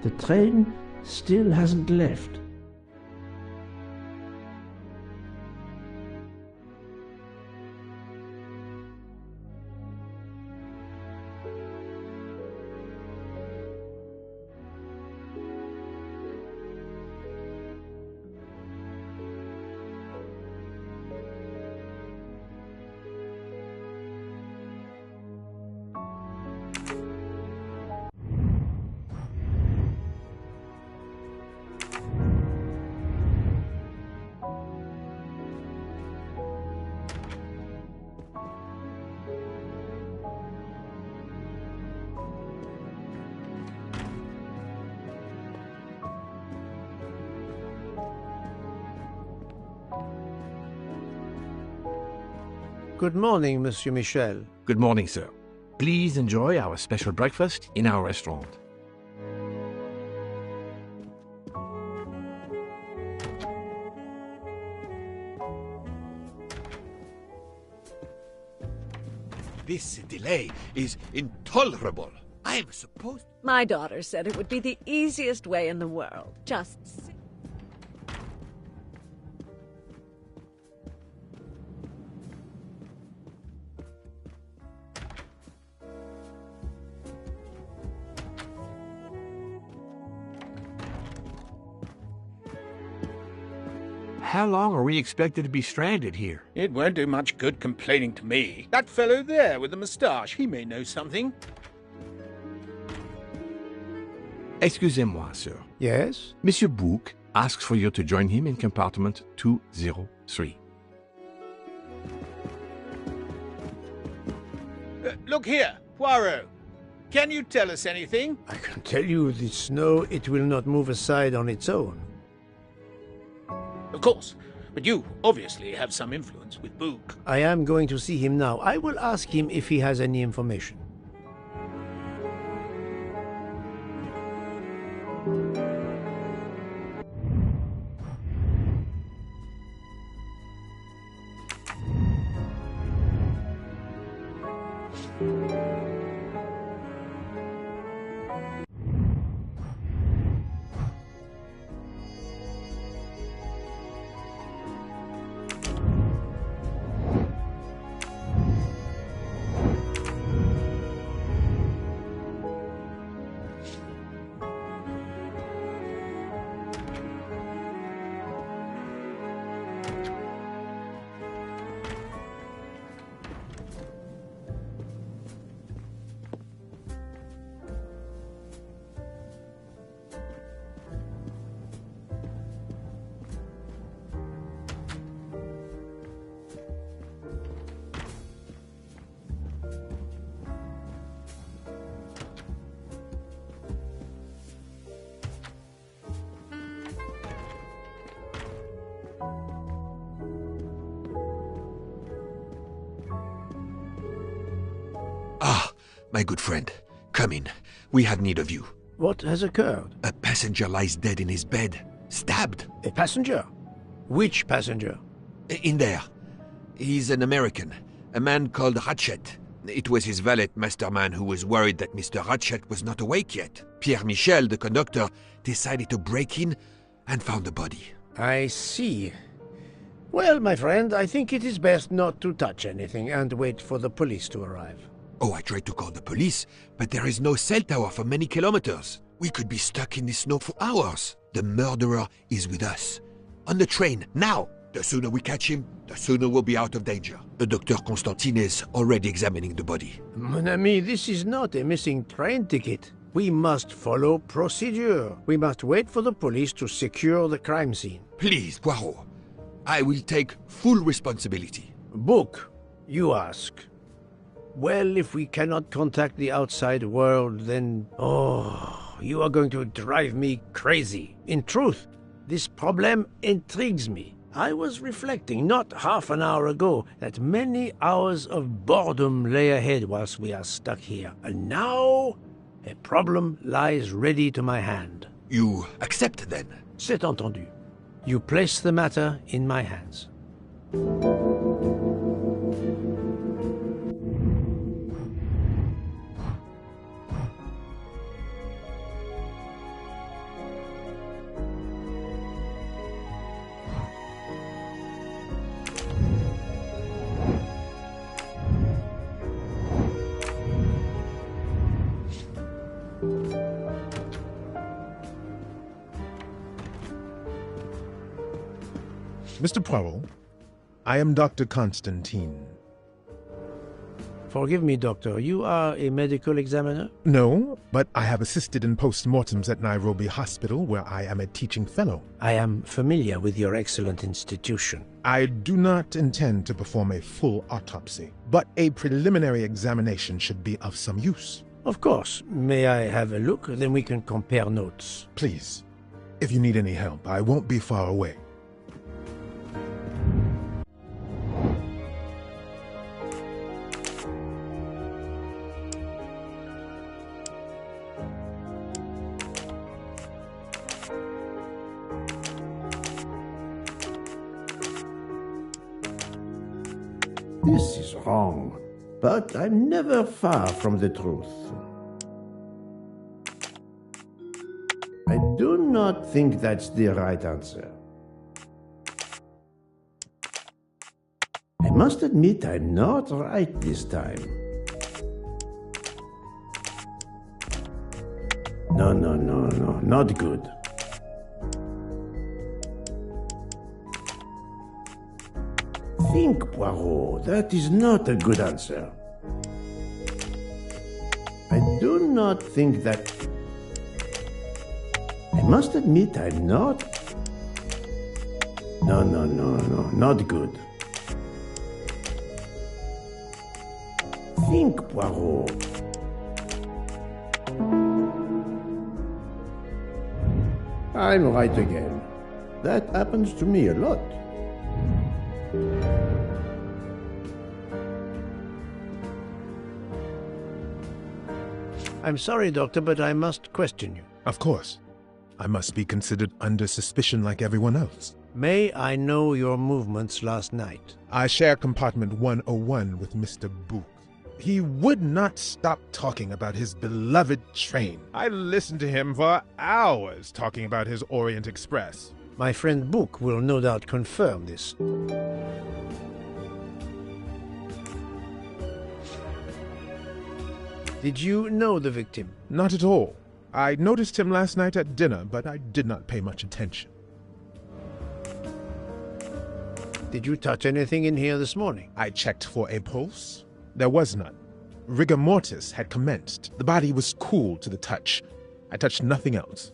The train still hasn't left. Good morning, Monsieur Michel. Good morning, sir. Please enjoy our special breakfast in our restaurant. This delay is intolerable. I'm supposed... My daughter said it would be the easiest way in the world. Just sit. How long are we expected to be stranded here? It won't do much good complaining to me. That fellow there with the moustache, he may know something. Excusez-moi, sir. Yes? Monsieur Bouc asks for you to join him in compartment 203. Look here, Poirot. Can you tell us anything? I can tell you the snow, it will not move aside on its own. Of course. But you obviously have some influence with Bouc. I am going to see him now. I will ask him if he has any information. My good friend, come in. We have need of you. What has occurred? A passenger lies dead in his bed, stabbed. A passenger? Which passenger? In there. He's an American, a man called Ratchet. It was his valet, Masterman, who was worried that Mr. Ratchet was not awake yet. Pierre Michel, the conductor, decided to break in and found the body. I see. Well, my friend, I think it is best not to touch anything and wait for the police to arrive. Oh, I tried to call the police, but there is no cell tower for many kilometers. We could be stuck in the snow for hours. The murderer is with us. On the train, now! The sooner we catch him, the sooner we'll be out of danger. Dr. Constantine is already examining the body. Mon ami, this is not a missing train ticket. We must follow procedure. We must wait for the police to secure the crime scene. Please, Poirot. I will take full responsibility. Bouc, you ask. Well, if we cannot contact the outside world, then... Oh, you are going to drive me crazy. In truth, this problem intrigues me. I was reflecting not half an hour ago that many hours of boredom lay ahead whilst we are stuck here. And now, a problem lies ready to my hand. You accept, then? C'est entendu. You place the matter in my hands. Mr. Poirot, I am Dr. Constantine. Forgive me, Doctor. You are a medical examiner? No, but I have assisted in post-mortems at Nairobi Hospital, where I am a teaching fellow. I am familiar with your excellent institution. I do not intend to perform a full autopsy, but a preliminary examination should be of some use. Of course. May I have a look? Then we can compare notes. Please. If you need any help, I won't be far away. This is wrong, but I'm never far from the truth. I do not think that's the right answer. I must admit I'm not right this time. No, not good. Think, Poirot, that is not a good answer. I do not think that... I must admit I'm not... No, not good. Think, Poirot. I'm right again. That happens to me a lot. I'm sorry, Doctor, but I must question you. Of course. I must be considered under suspicion like everyone else. May I know your movements last night? I share compartment 101 with Mr. Book. He would not stop talking about his beloved train. I listened to him for hours talking about his Orient Express. My friend Book will no doubt confirm this. Did you know the victim? Not at all. I noticed him last night at dinner, but I did not pay much attention. Did you touch anything in here this morning? I checked for a pulse. There was none. Rigor mortis had commenced. The body was cool to the touch. I touched nothing else.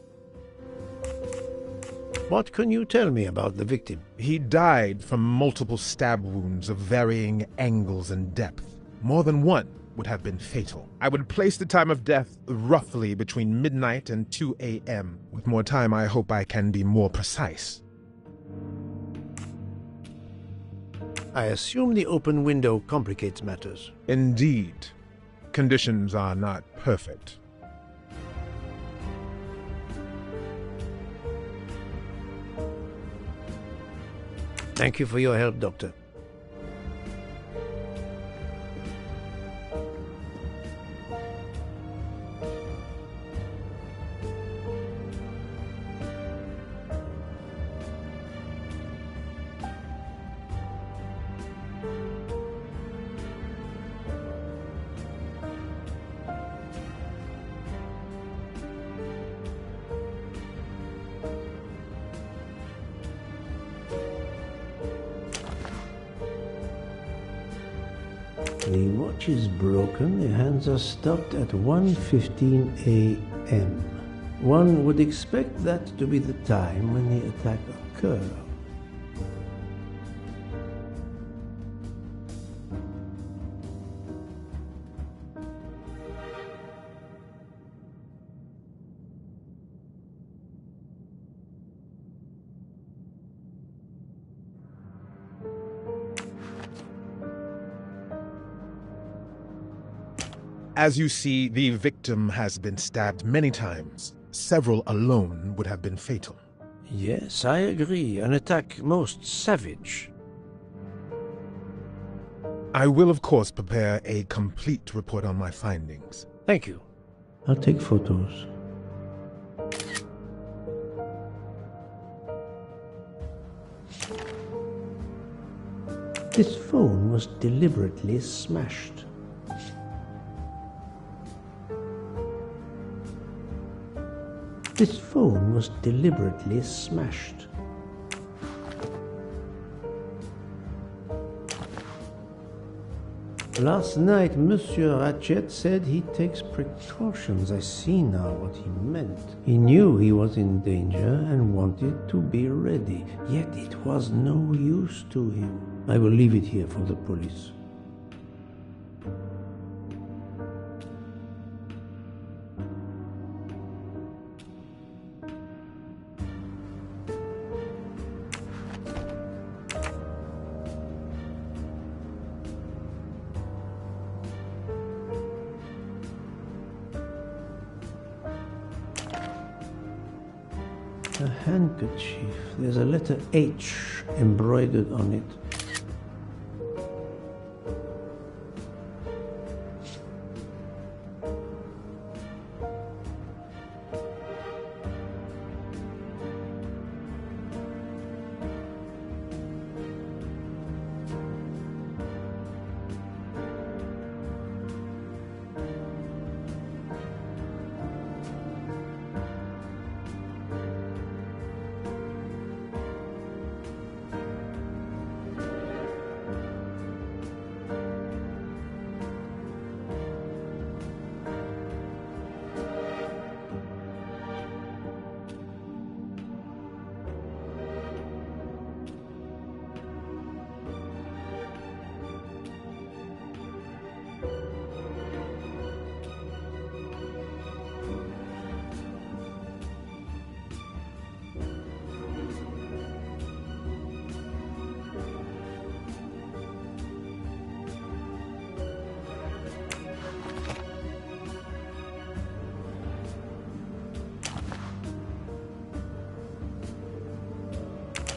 What can you tell me about the victim? He died from multiple stab wounds of varying angles and depth. More than one would have been fatal. I would place the time of death roughly between midnight and 2 a.m. With more time, I hope I can be more precise. I assume the open window complicates matters. Indeed. Conditions are not perfect. Thank you for your help, Doctor. The watch is broken, the hands are stopped at 1:15 a.m. One would expect that to be the time when the attack occurred. As you see, the victim has been stabbed many times. Several alone would have been fatal. Yes, I agree. An attack most savage. I will, of course, prepare a complete report on my findings. Thank you. I'll take photos. This phone was deliberately smashed. This phone was deliberately smashed. Last night, Monsieur Ratchet said he takes precautions. I see now what he meant. He knew he was in danger and wanted to be ready, yet it was no use to him. I will leave it here for the police. A handkerchief. There's a letter H embroidered on it.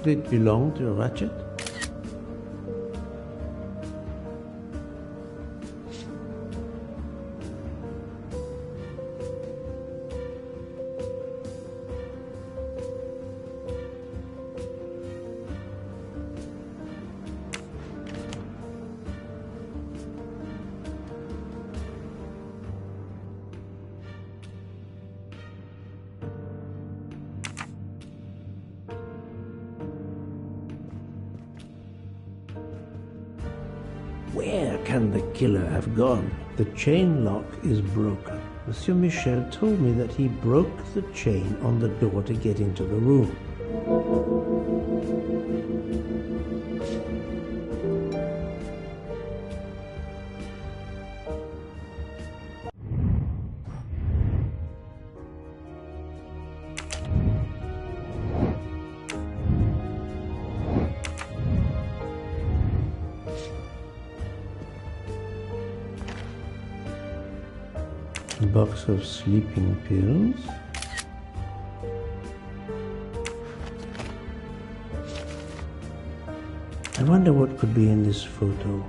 Did it belong to Ratchet? Where can the killer have gone? The chain lock is broken. Monsieur Michel told me that he broke the chain on the door to get into the room. A box of sleeping pills. I wonder what could be in this photo.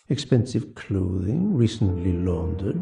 Expensive clothing, recently laundered.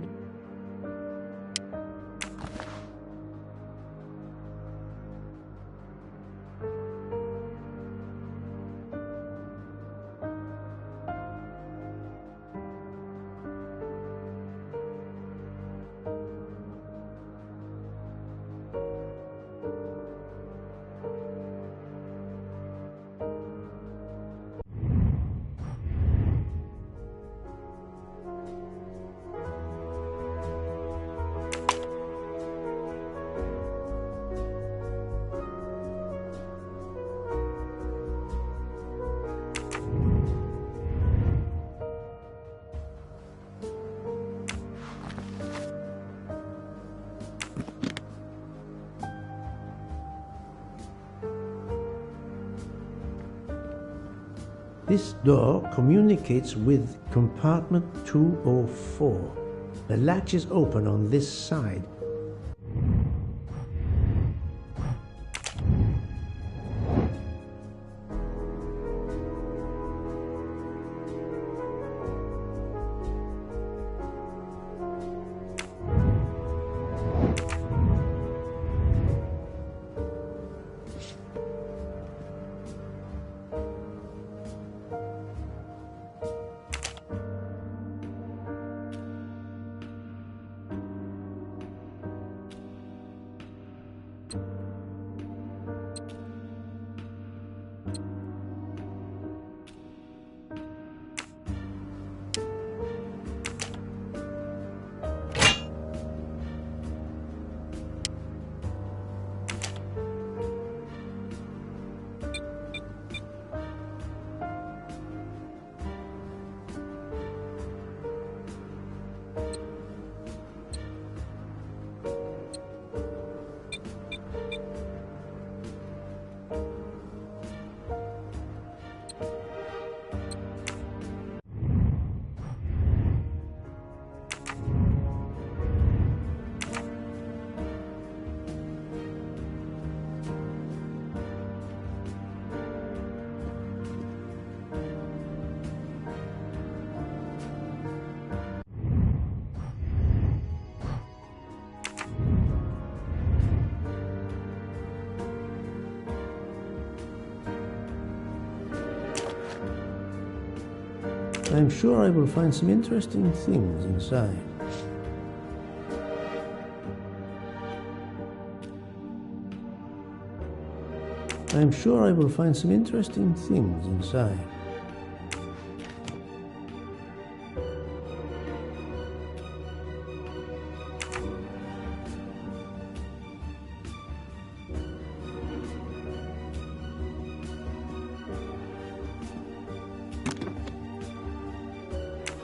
This door communicates with compartment 204. The latch is open on this side. I'm sure I will find some interesting things inside. I'm sure I will find some interesting things inside.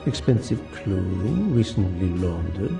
Expensive clothing, recently laundered.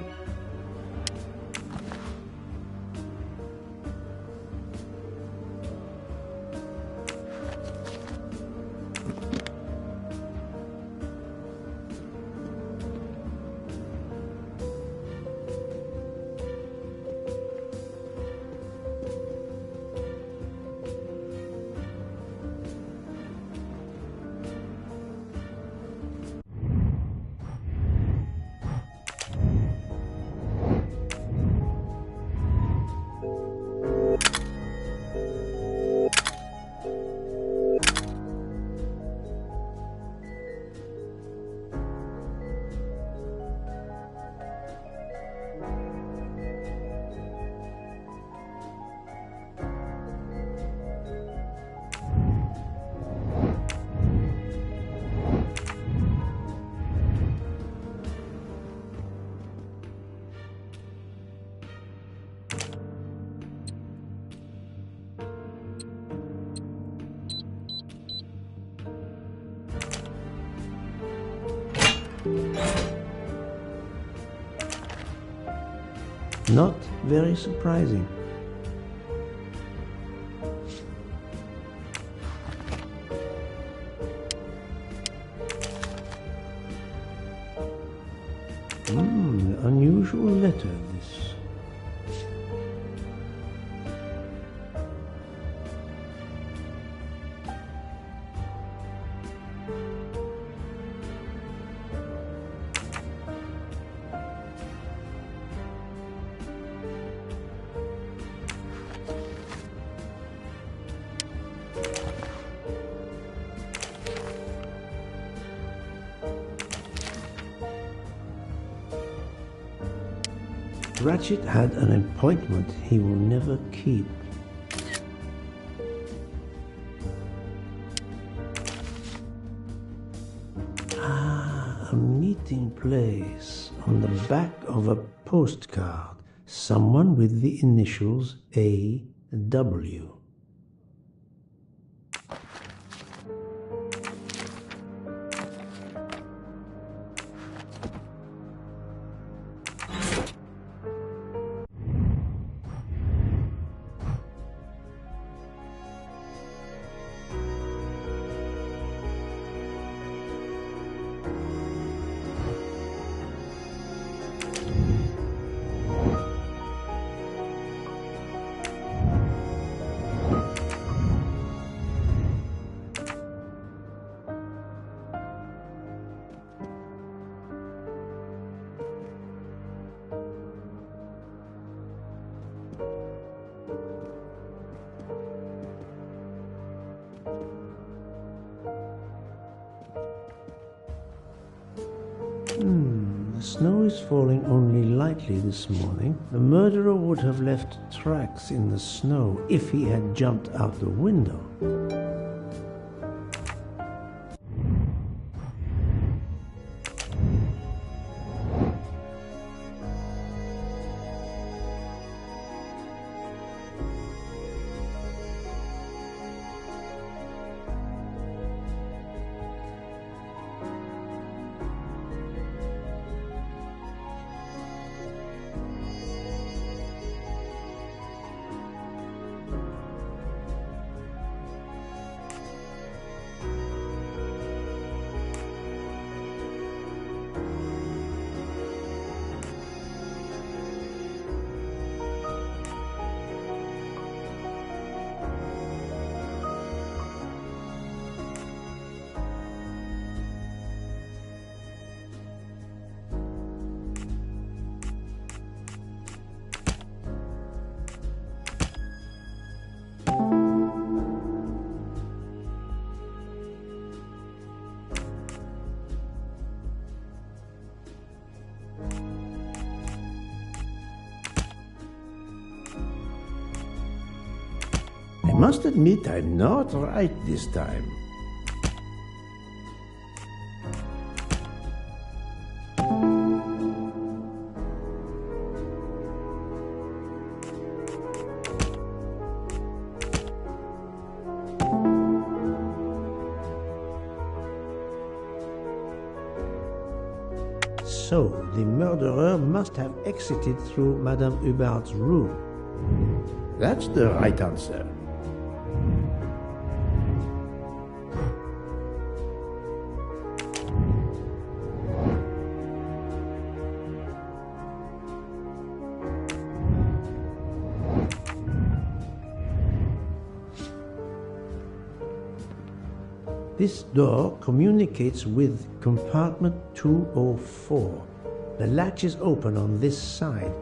Not very surprising. Unusual letter, this. Ratchet had an appointment he will never keep. A meeting place on the back of a postcard. Someone with the initials A.W. The snow is falling only lightly this morning. The murderer would have left tracks in the snow if he had jumped out the window. I must admit I'm not right this time. So, the murderer must have exited through Madame Hubbard's room. That's the right answer. This door communicates with compartment 204. The latch is open on this side.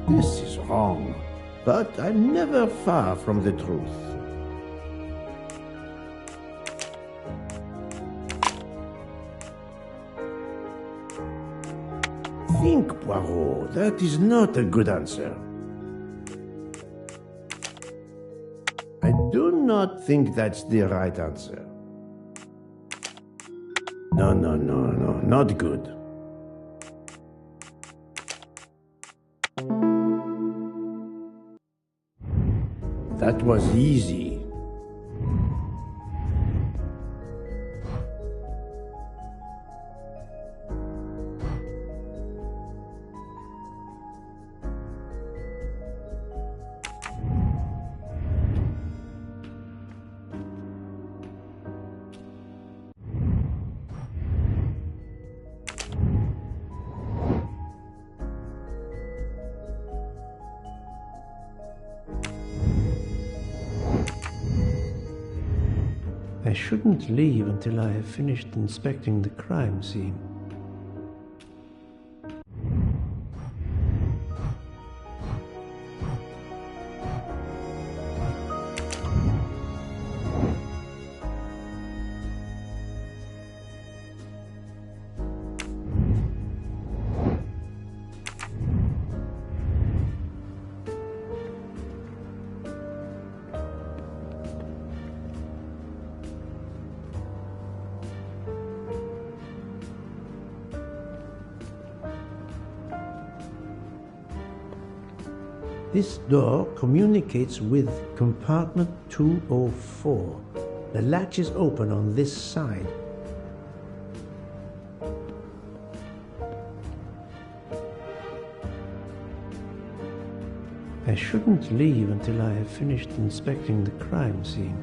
This is wrong, but I'm never far from the truth. Think, Poirot, that is not a good answer. I do not think that's the right answer. No, not good. That was easy. I shouldn't leave until I have finished inspecting the crime scene. This door communicates with compartment 204. The latch is open on this side. I shouldn't leave until I have finished inspecting the crime scene.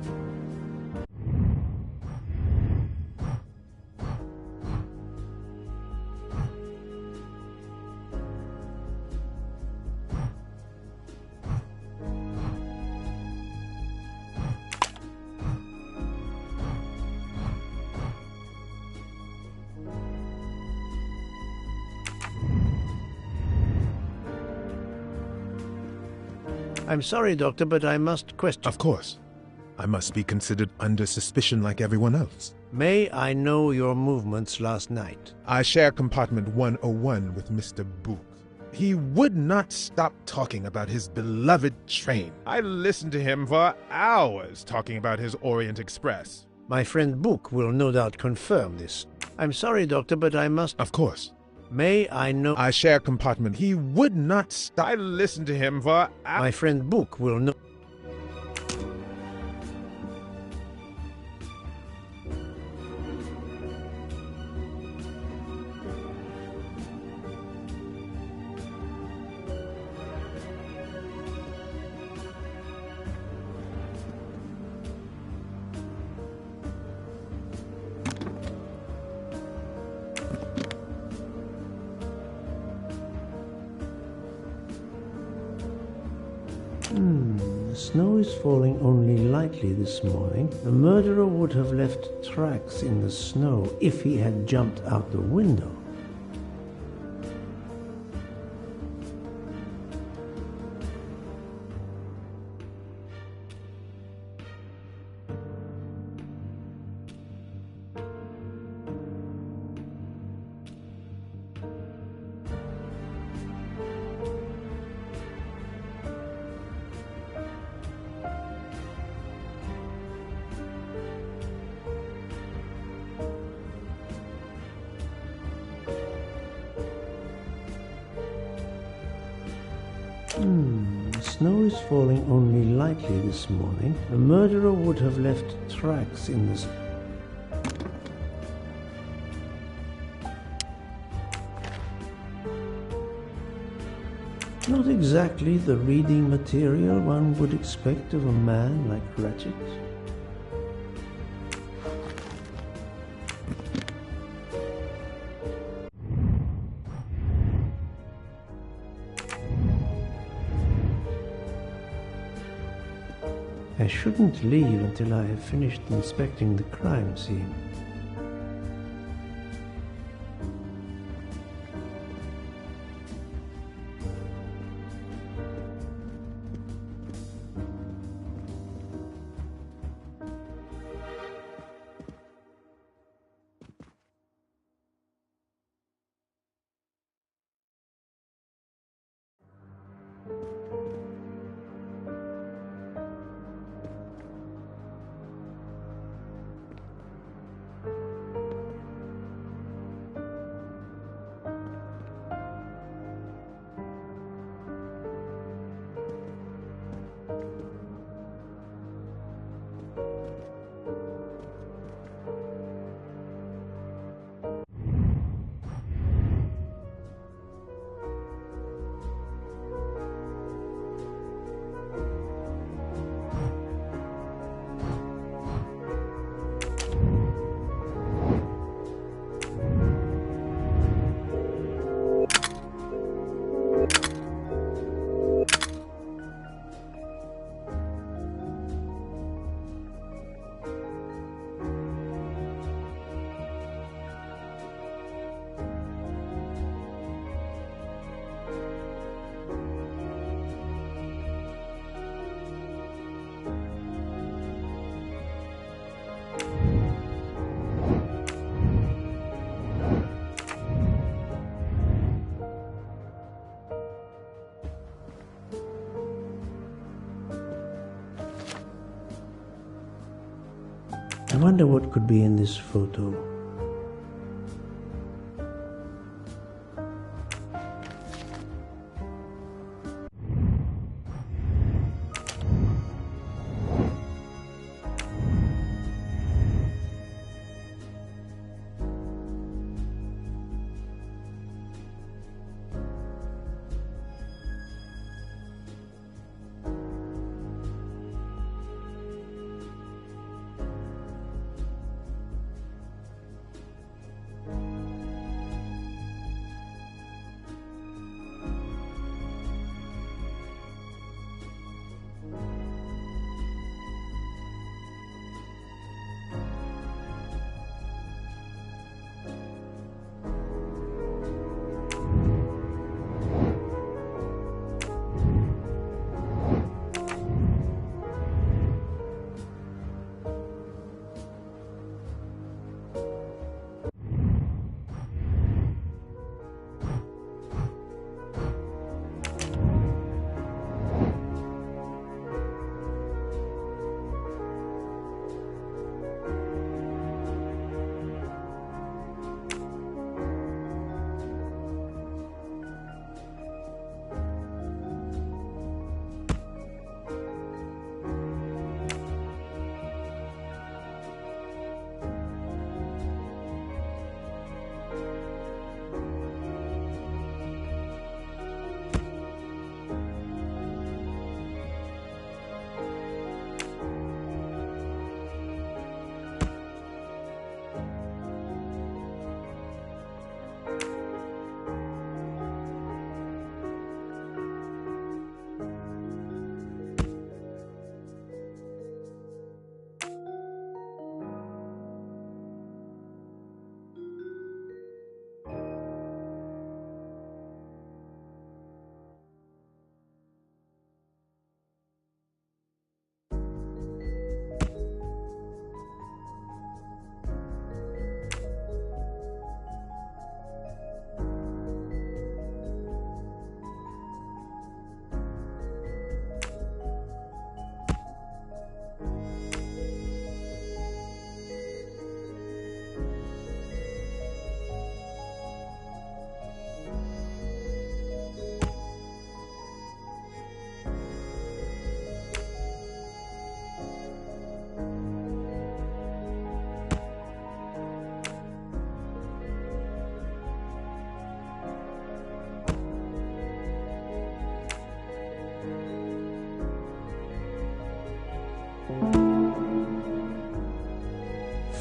I'm sorry, Doctor, but I must question. Of course. I must be considered under suspicion like everyone else. May I know your movements last night? I share compartment 101 with Mr. Bouc. He would not stop talking about his beloved train. I listened to him for hours talking about his Orient Express. My friend Bouc will no doubt confirm this. I'm sorry, Doctor, but I must... Of course. May I know... I share compartment. He would not stop. I listened to him for hours. My friend Bouc will no... snow is falling only lightly this morning. The murderer would have left tracks in the snow if he had jumped out the window. Snow is falling only lightly this morning. The murderer would have left tracks in the... Not exactly the reading material one would expect of a man like Ratchet. I shouldn't leave until I have finished inspecting the crime scene. I wonder what could be in this photo.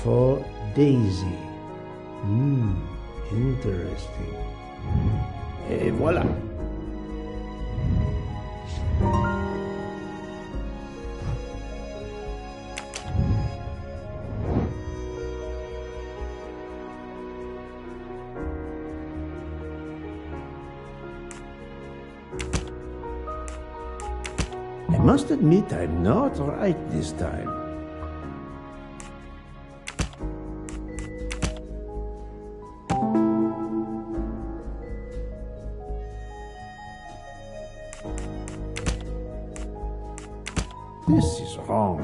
for Daisy. Interesting. Et voilà. I must admit I'm not right this time. This is wrong,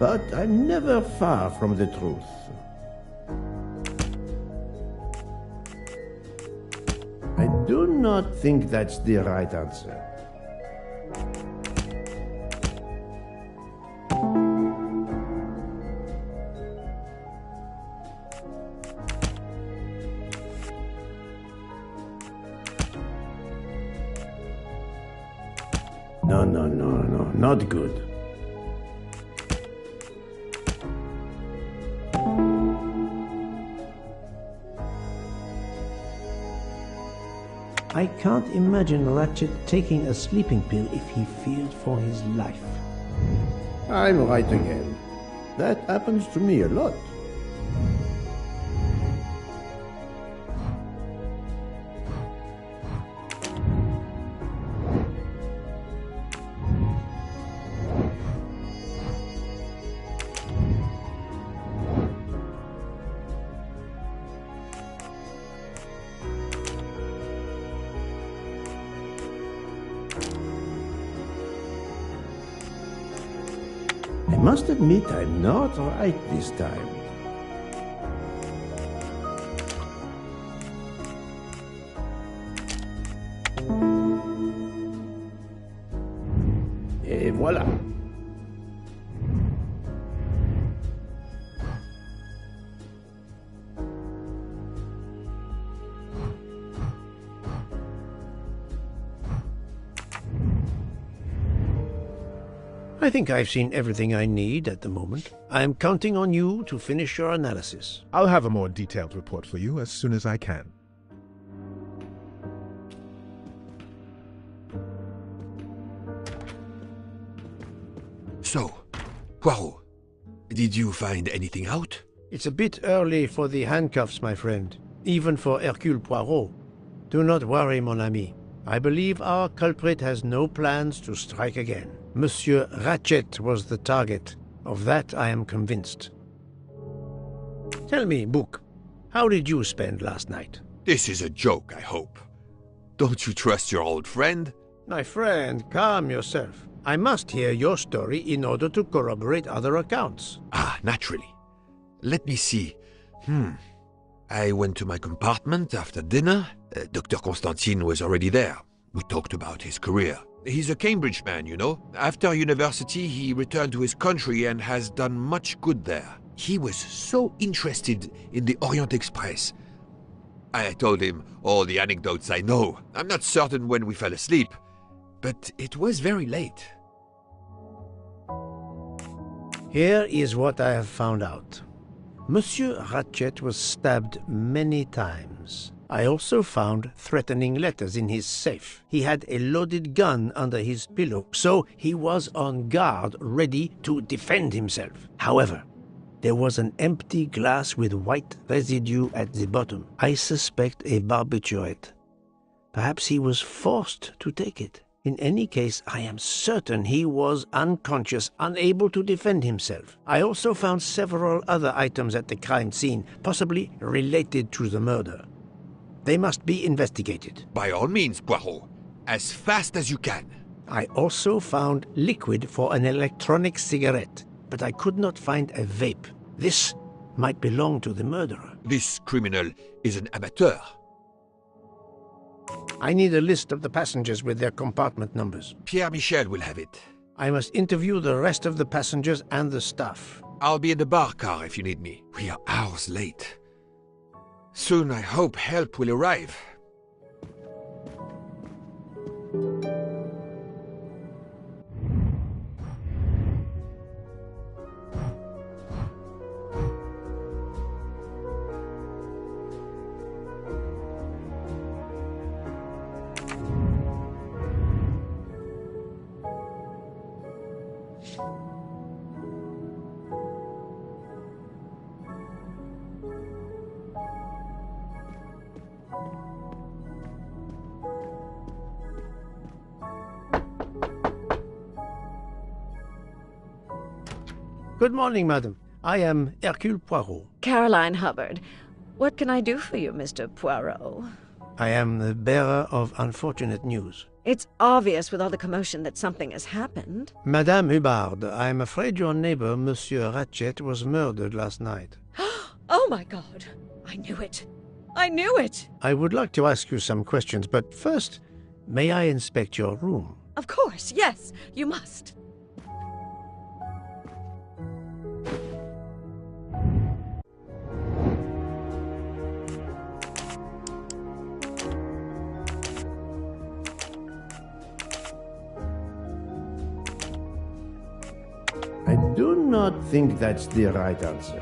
but I'm never far from the truth. I do not think that's the right answer. No, not good. I can't imagine Ratchet taking a sleeping pill if he feared for his life. I'm right again. That happens to me a lot. I must admit I'm not right this time. Et voilà. I think I've seen everything I need at the moment. I'm counting on you to finish your analysis. I'll have a more detailed report for you as soon as I can. So, Poirot, did you find anything out? It's a bit early for the handcuffs, my friend. Even for Hercule Poirot. Do not worry, mon ami. I believe our culprit has no plans to strike again. Monsieur Ratchet was the target. Of that I am convinced. Tell me, Book, how did you spend last night? This is a joke, I hope. Don't you trust your old friend? My friend, calm yourself. I must hear your story in order to corroborate other accounts. Ah, naturally. Let me see. I went to my compartment after dinner. Dr. Constantine was already there. We talked about his career. He's a Cambridge man, you know. After university, he returned to his country and has done much good there. He was so interested in the Orient Express. I told him all the anecdotes I know. I'm not certain when we fell asleep, but it was very late. Here is what I have found out. Monsieur Ratchet was stabbed many times. I also found threatening letters in his safe. He had a loaded gun under his pillow, so he was on guard, ready to defend himself. However, there was an empty glass with white residue at the bottom. I suspect a barbiturate. Perhaps he was forced to take it. In any case, I am certain he was unconscious, unable to defend himself. I also found several other items at the crime scene, possibly related to the murder. They must be investigated. By all means, Poirot. As fast as you can. I also found liquid for an electronic cigarette, but I could not find a vape. This might belong to the murderer. This criminal is an amateur. I need a list of the passengers with their compartment numbers. Pierre Michel will have it. I must interview the rest of the passengers and the staff. I'll be in the bar car if you need me. We are hours late. Soon I hope help will arrive. Good morning, madam. I am Hercule Poirot. Caroline Hubbard. What can I do for you, Mr. Poirot? I am the bearer of unfortunate news. It's obvious with all the commotion that something has happened. Madame Hubbard, I am afraid your neighbor, Monsieur Ratchet, was murdered last night. Oh my God! I knew it! I knew it! I would like to ask you some questions, but first, may I inspect your room? Of course, yes, you must. I do not think that's the right answer.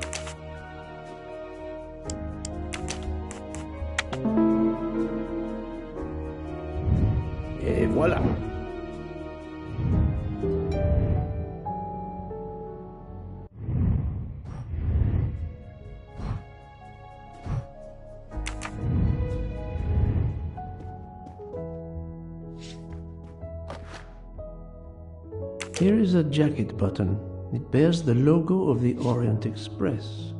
Et voilà. Here is a jacket button. It bears the logo of the Orient Express.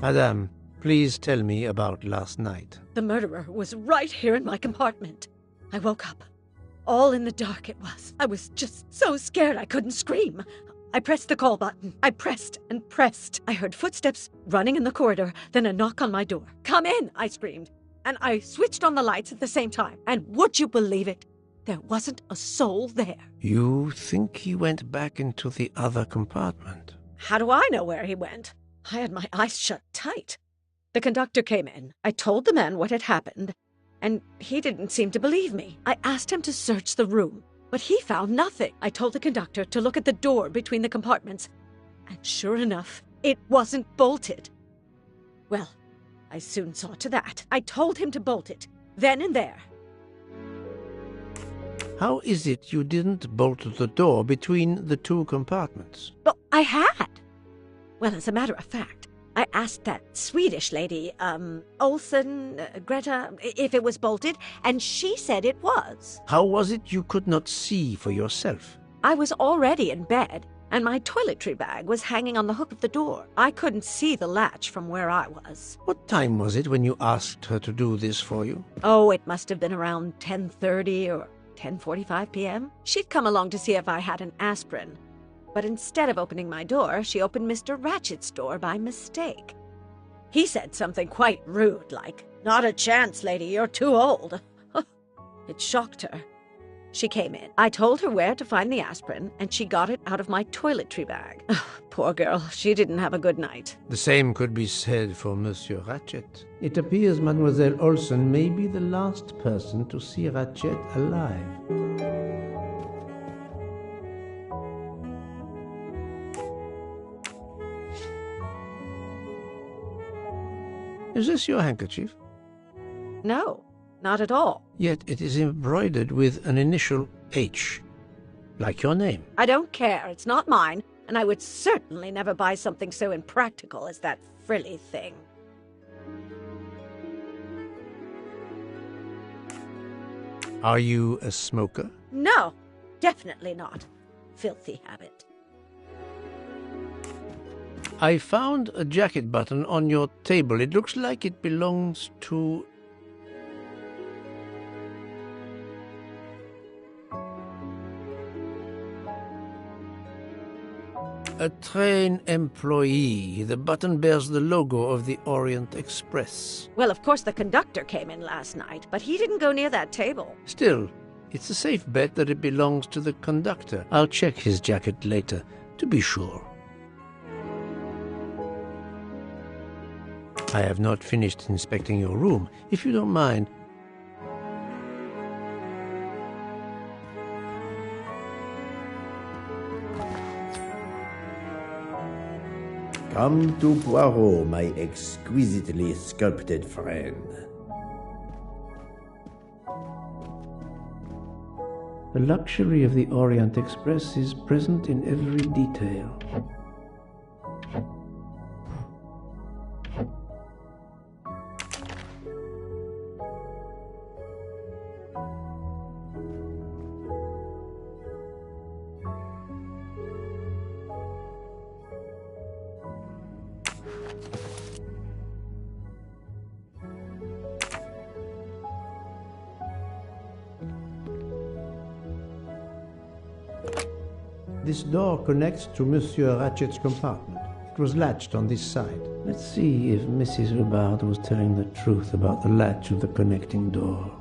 Madame, please tell me about last night. The murderer was right here in my compartment. I woke up. All in the dark it was. I was just so scared I couldn't scream. I pressed the call button. I pressed and pressed. I heard footsteps running in the corridor, then a knock on my door. "Come in," I screamed. And I switched on the lights at the same time. And would you believe it? There wasn't a soul there. You think he went back into the other compartment? How do I know where he went? I had my eyes shut tight. The conductor came in. I told the man what had happened, and he didn't seem to believe me. I asked him to search the room, but he found nothing. I told the conductor to look at the door between the compartments, and sure enough, it wasn't bolted. Well, I soon saw to that. I told him to bolt it, then and there. How is it you didn't bolt the door between the two compartments? But I had. Well, as a matter of fact, I asked that Swedish lady, Olsen, Greta, if it was bolted, and she said it was. How was it you could not see for yourself? I was already in bed, and my toiletry bag was hanging on the hook of the door. I couldn't see the latch from where I was. What time was it when you asked her to do this for you? Oh, it must have been around 10:30 or 10:45 p.m. She'd come along to see if I had an aspirin. But instead of opening my door, she opened Mr. Ratchet's door by mistake. He said something quite rude, like, "Not a chance, lady, you're too old." It shocked her. She came in. I told her where to find the aspirin, and she got it out of my toiletry bag. Poor girl, she didn't have a good night. The same could be said for Monsieur Ratchet. It appears Mademoiselle Olsen may be the last person to see Ratchet alive. Is this your handkerchief? No, not at all. Yet it is embroidered with an initial H, like your name. I don't care. It's not mine, and I would certainly never buy something so impractical as that frilly thing. Are you a smoker? No, definitely not. Filthy habit. I found a jacket button on your table. It looks like it belongs to... a train employee. The button bears the logo of the Orient Express. Well, of course the conductor came in last night, but he didn't go near that table. Still, it's a safe bet that it belongs to the conductor. I'll check his jacket later, to be sure. I have not finished inspecting your room. If you don't mind, Come to Poirot, my exquisitely sculpted friend. The luxury of the Orient Express is present in every detail. This door connects to Monsieur Ratchet's compartment. It was latched on this side. Let's see if Mrs. Hubbard was telling the truth about the latch of the connecting door.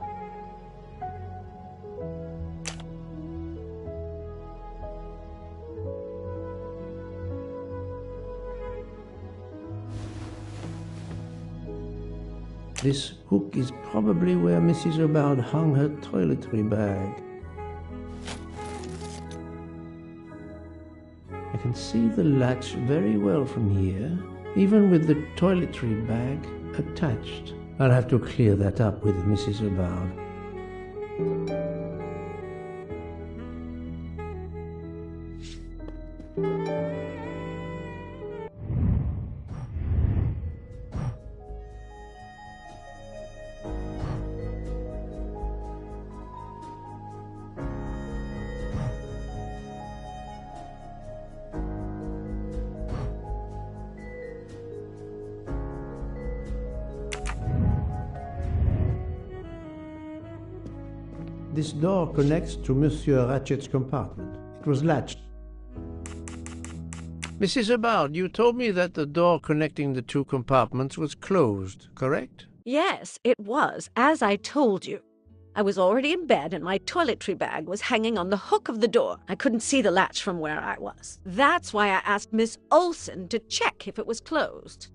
This hook is probably where Mrs. Hubbard hung her toiletry bag. I can see the latch very well from here, even with the toiletry bag attached. I'll have to clear that up with Mrs. Hubbard. This door connects to Monsieur Ratchet's compartment. It was latched. Mrs. Hubbard, you told me that the door connecting the two compartments was closed, correct? Yes, it was, as I told you. I was already in bed and my toiletry bag was hanging on the hook of the door. I couldn't see the latch from where I was. That's why I asked Miss Olson to check if it was closed.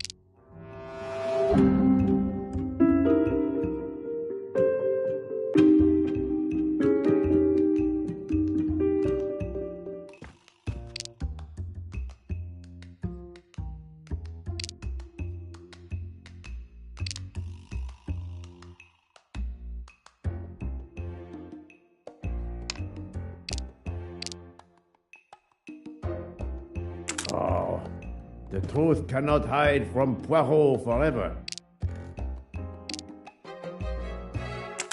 Oh, the truth cannot hide from Poirot forever.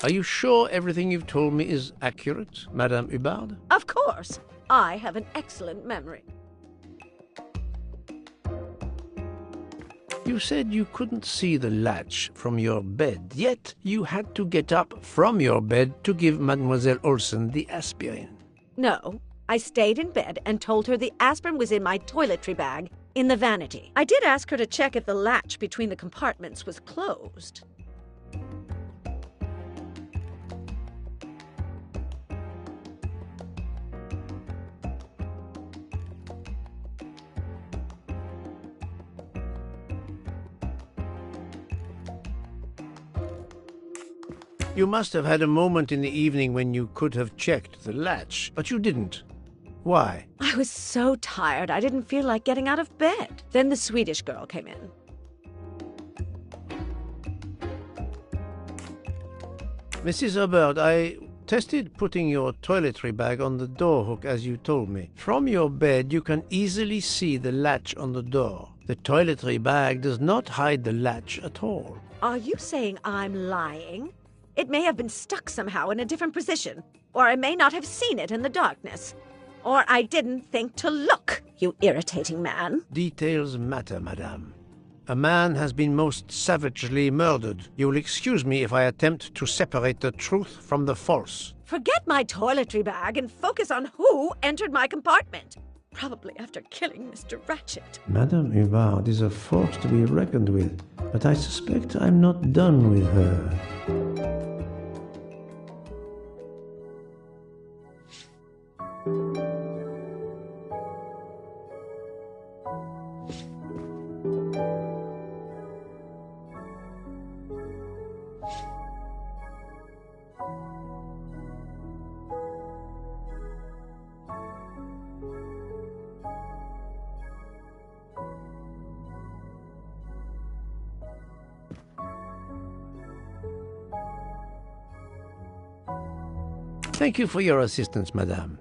Are you sure everything you've told me is accurate, Madame Hubbard? Of course. I have an excellent memory. You said you couldn't see the latch from your bed, yet you had to get up from your bed to give Mademoiselle Olson the aspirin. No, I stayed in bed and told her the aspirin was in my toiletry bag in the vanity. I did ask her to check if the latch between the compartments was closed. You must have had a moment in the evening when you could have checked the latch, but you didn't. Why? I was so tired I didn't feel like getting out of bed. Then the Swedish girl came in. Mrs. Hubbard, I tested putting your toiletry bag on the door hook as you told me. From your bed you can easily see the latch on the door. The toiletry bag does not hide the latch at all. Are you saying I'm lying? It may have been stuck somehow in a different position, or I may not have seen it in the darkness. Or I didn't think to look, you irritating man. Details matter, madame. A man has been most savagely murdered. You will excuse me if I attempt to separate the truth from the false. Forget my toiletry bag and focus on who entered my compartment. Probably after killing Mr. Ratchet. Madame Hubbard is a force to be reckoned with, but I suspect I'm not done with her. Thank you for your assistance, madame.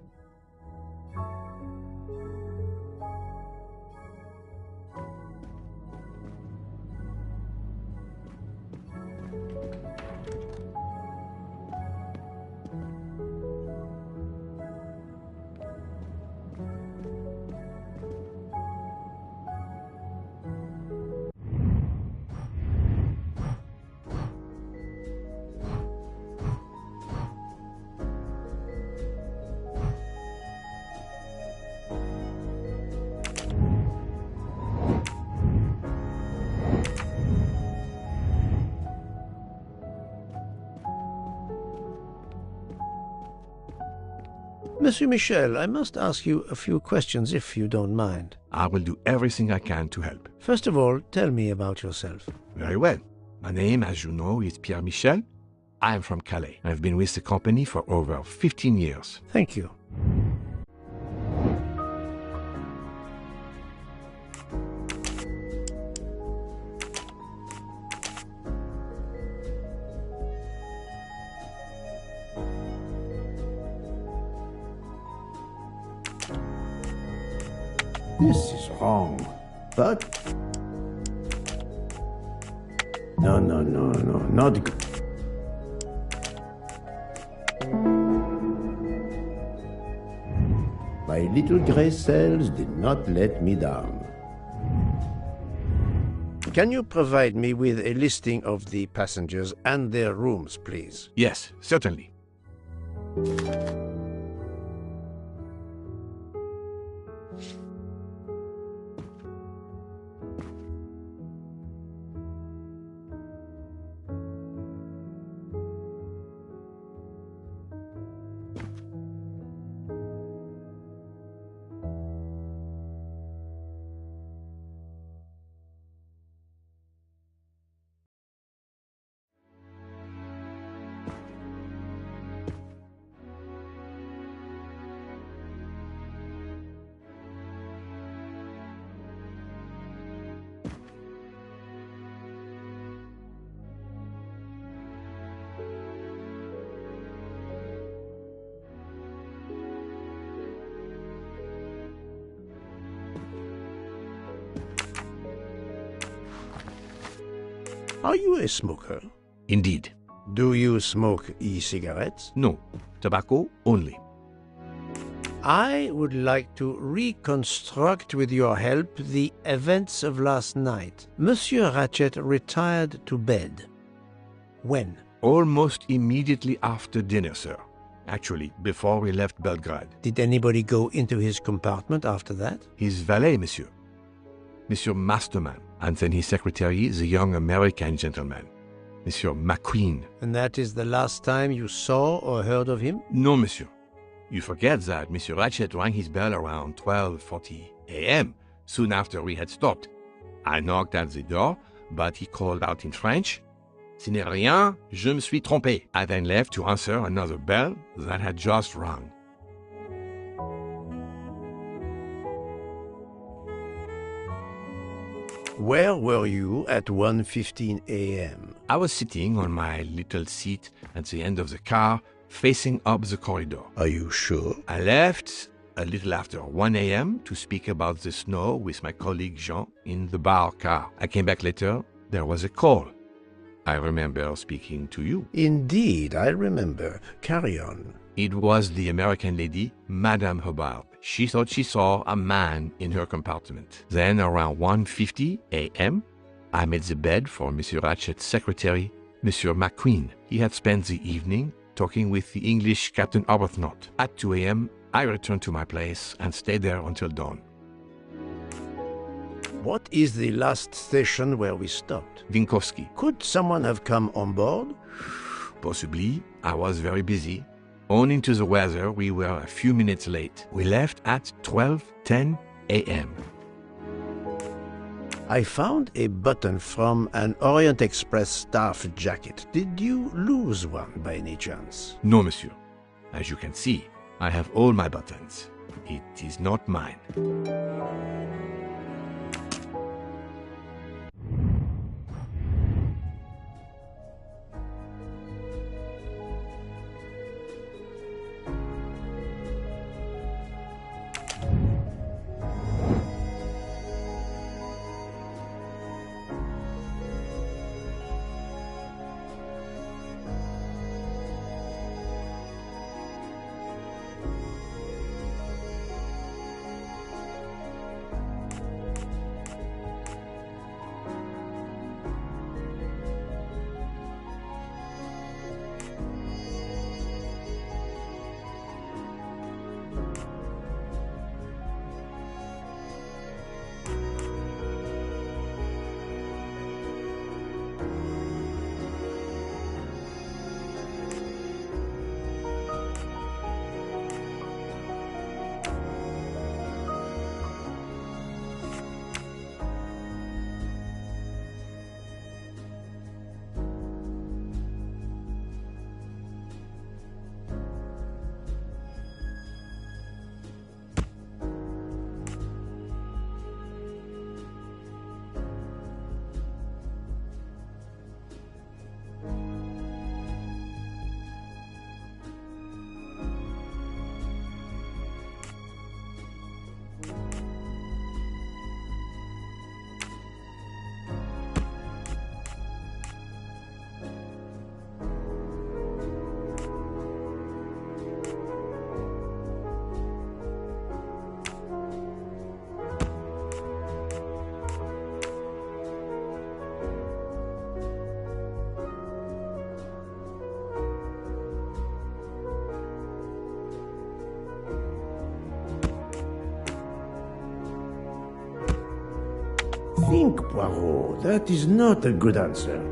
Monsieur Michel, I must ask you a few questions if you don't mind. I will do everything I can to help. First of all, tell me about yourself. Very well. My name, as you know, is Pierre Michel. I am from Calais. I've been with the company for over 15 years. Thank you. This is wrong. But... No, not good. My little gray cells did not let me down. Can you provide me with a listing of the passengers and their rooms, please? Yes, certainly. Are you a smoker? Indeed. Do you smoke e-cigarettes? No. Tobacco only. I would like to reconstruct with your help the events of last night. Monsieur Ratchet retired to bed. When? Almost immediately after dinner, sir. Actually, before we left Belgrade. Did anybody go into his compartment after that? His valet, monsieur. Monsieur Masterman, and then his secretary, the young American gentleman, Monsieur McQueen. And that is the last time you saw or heard of him? No, monsieur. You forget that Monsieur Ratchet rang his bell around 12:40 a.m., soon after we had stopped. I knocked at the door, but he called out in French, "Ce n'est rien, je me suis trompé." I then left to answer another bell that had just rung. Where were you at 1:15 a.m.? I was sitting on my little seat at the end of the car, facing up the corridor. Are you sure? I left a little after 1 a.m. to speak about the snow with my colleague Jean in the bar car. I came back later. There was a call. I remember speaking to you. Indeed, I remember. Carry on. It was the American lady, Madame Hobart. She thought she saw a man in her compartment. Then, around 1:50 a.m., I made the bed for Monsieur Ratchet's secretary, Monsieur McQueen. He had spent the evening talking with the English Captain Arbuthnot. At 2 a.m., I returned to my place and stayed there until dawn. What is the last station where we stopped? Vinkovsky. Could someone have come on board? Possibly. I was very busy. Owing to the weather, we were a few minutes late. We left at 12:10 a.m. I found a button from an Orient Express staff jacket. Did you lose one by any chance? No, monsieur. As you can see, I have all my buttons. It is not mine. Think, Poirot. That is not a good answer.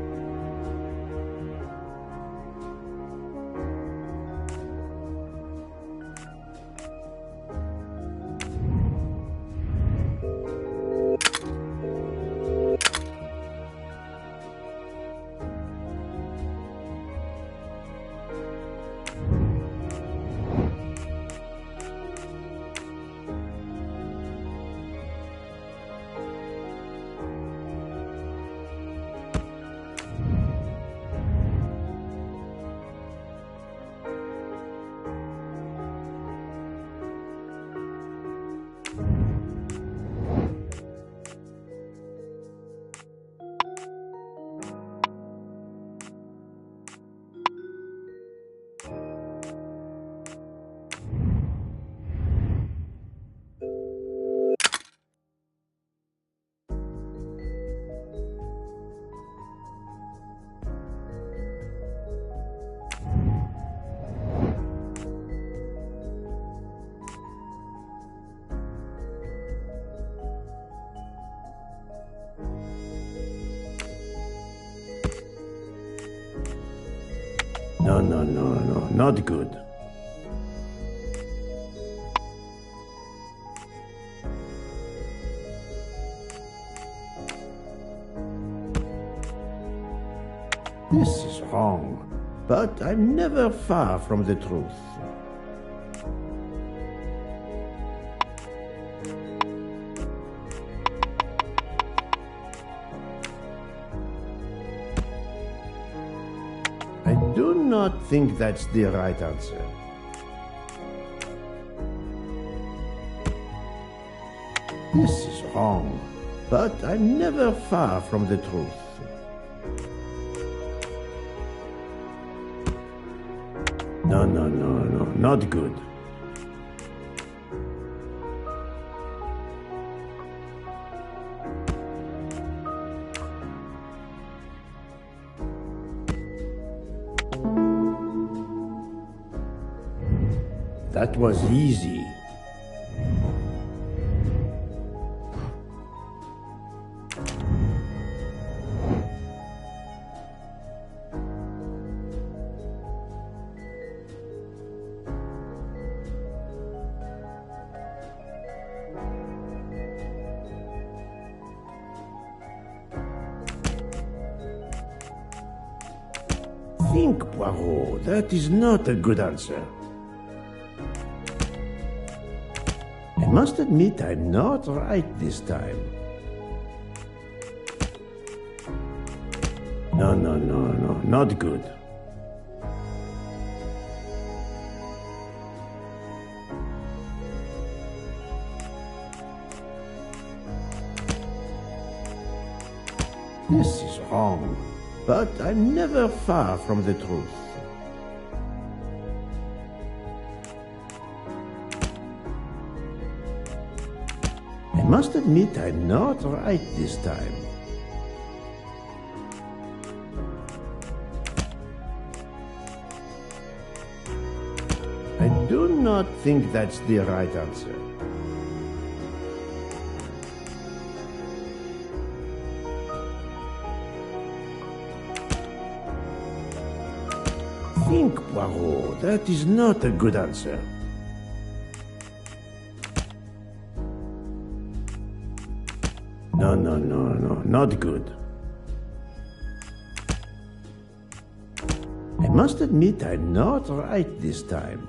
No, not good. This is wrong, but I'm never far from the truth. I do not think that's the right answer. This is wrong, but I'm never far from the truth. No, not good. That was easy. Think, Poirot. That is not a good answer. I must admit I'm not right this time. No, not good. This is wrong, but I'm never far from the truth. I must admit I'm not right this time. I do not think that's the right answer. Think, Poirot. That is not a good answer. No, not good. I must admit I'm not right this time.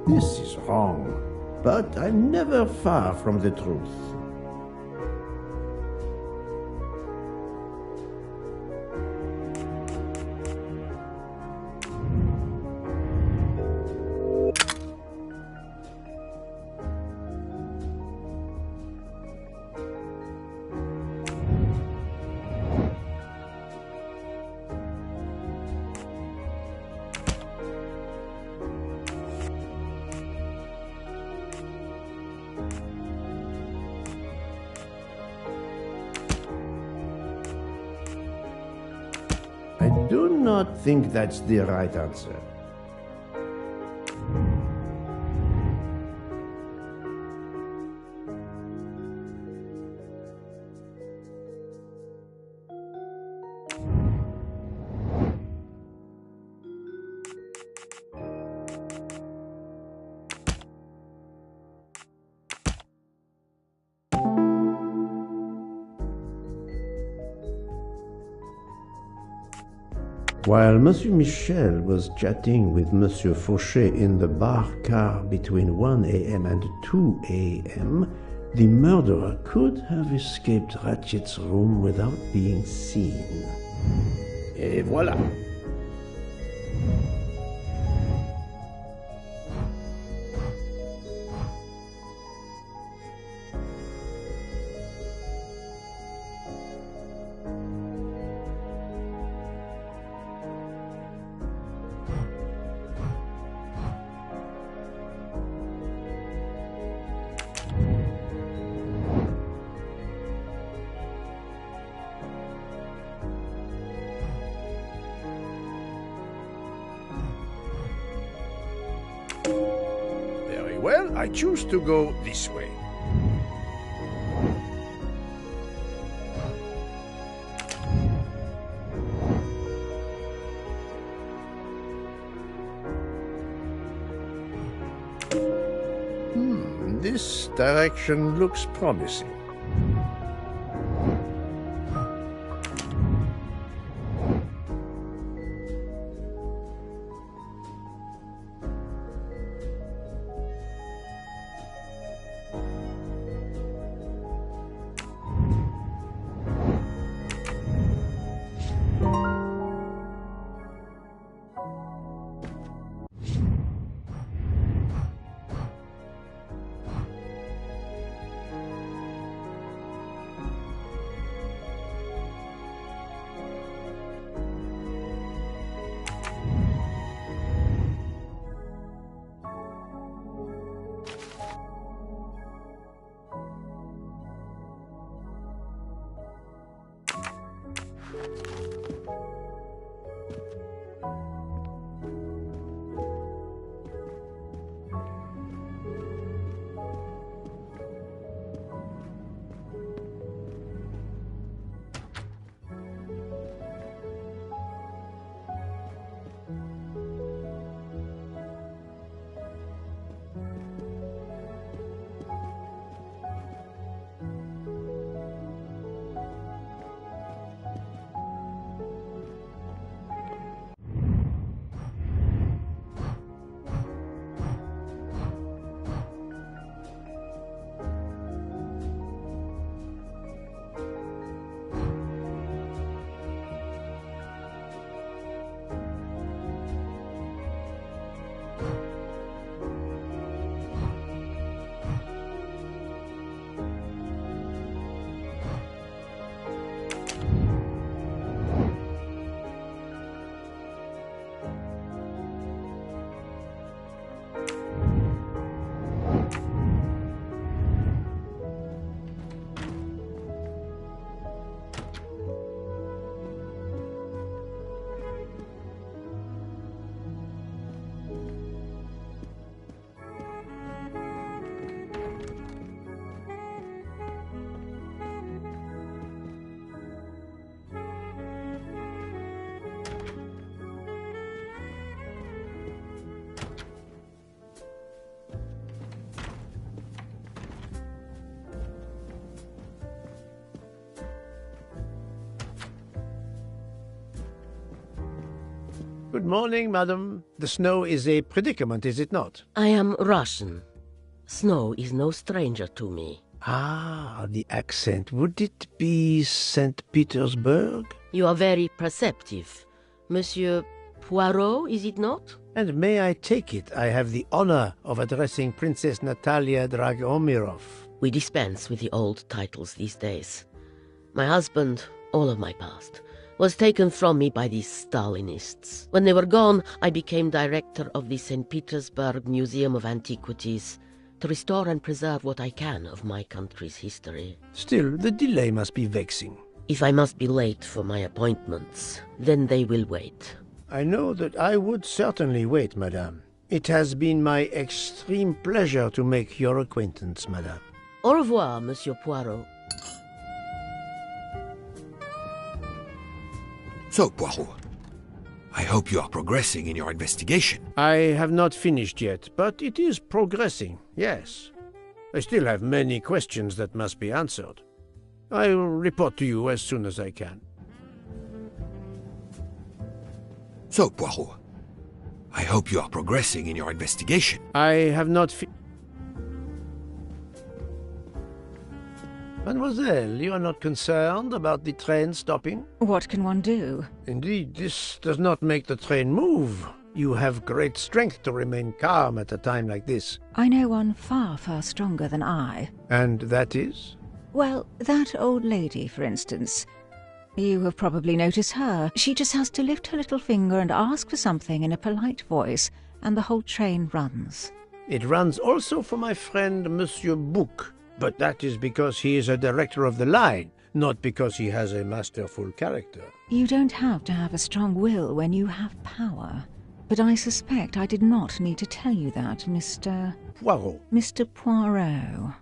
This is wrong, but I'm never far from the truth. do not think that's the right answer. While Monsieur Michel was chatting with Monsieur Fauchet in the bar car between 1 a.m. and 2 a.m., the murderer could have escaped Ratchet's room without being seen. Et voilà. Very well, I choose to go this way. This direction looks promising. Good morning, madam. The snow is a predicament, is it not? I am Russian. Snow is no stranger to me. Ah, the accent. Would it be St. Petersburg? You are very perceptive. Monsieur Poirot, is it not? And may I take it I have the honor of addressing Princess Natalia Dragomirov? We dispense with the old titles these days. My husband, all of my past, was taken from me by these Stalinists. When they were gone, I became director of the St. Petersburg Museum of Antiquities to restore and preserve what I can of my country's history. Still, the delay must be vexing. If I must be late for my appointments, then they will wait. I know that I would certainly wait, madame. It has been my extreme pleasure to make your acquaintance, madame. Au revoir, Monsieur Poirot. So, Poirot, I hope you are progressing in your investigation. I have not finished yet, but it is progressing, yes. I still have many questions that must be answered. I will report to you as soon as I can. So, Poirot, I hope you are progressing in your investigation. I have not Mademoiselle, you are not concerned about the train stopping? What can one do? Indeed, this does not make the train move. You have great strength to remain calm at a time like this. I know one far, far stronger than I. And that is? Well, that old lady, for instance. You have probably noticed her. She just has to lift her little finger and ask for something in a polite voice, and the whole train runs. It runs also for my friend Monsieur Bouc, but that is because he is a director of the line, not because he has a masterful character. You don't have to have a strong will when you have power. But I suspect I did not need to tell you that, Mr. Poirot. Mr. Poirot.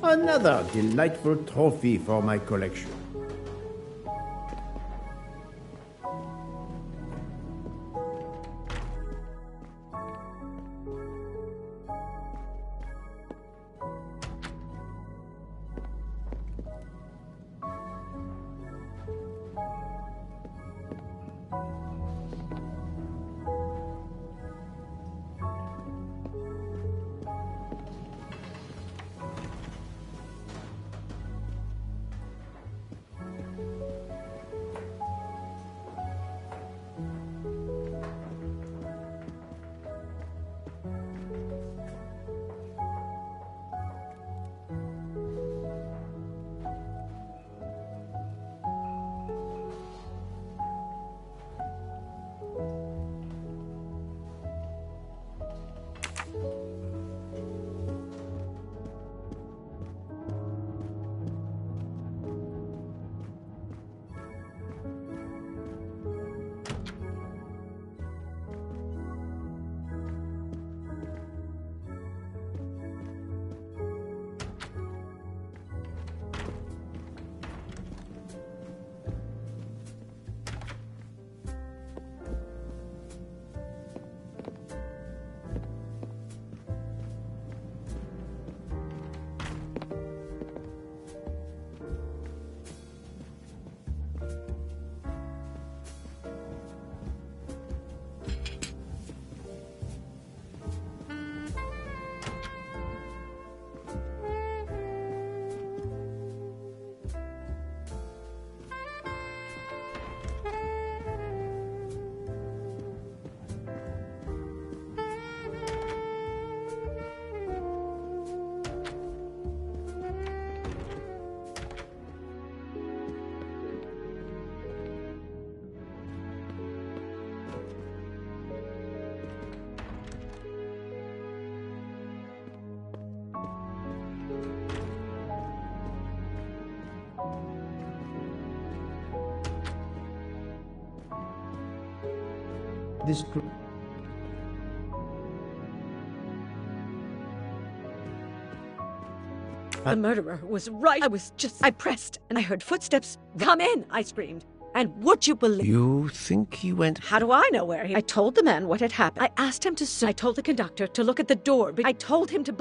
Another delightful trophy for my collection. The murderer was right. I pressed, and I heard footsteps. Come in, I screamed. And would you believe... You think he went... How do I know where he... I told the man what had happened. I asked him to... I told the conductor to look at the door, but I told him to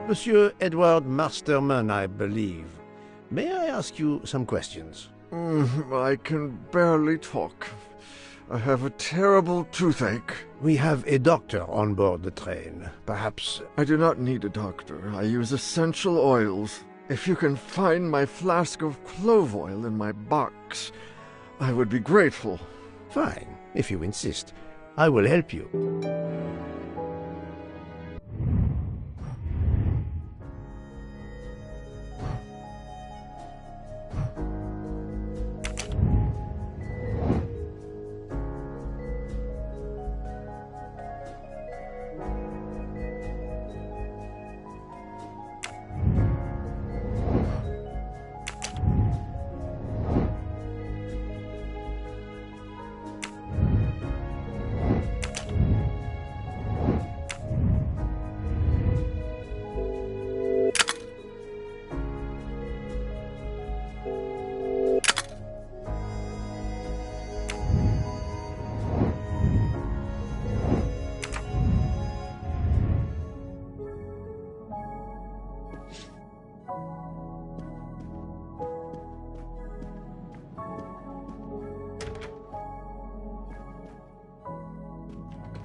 Monsieur Edward Masterman, I believe. May I ask you some questions? I can barely talk. I have a terrible toothache. We have a doctor on board the train. Perhaps... I do not need a doctor. I use essential oils. If you can find my flask of clove oil in my box, I would be grateful. Fine, if you insist. I will help you.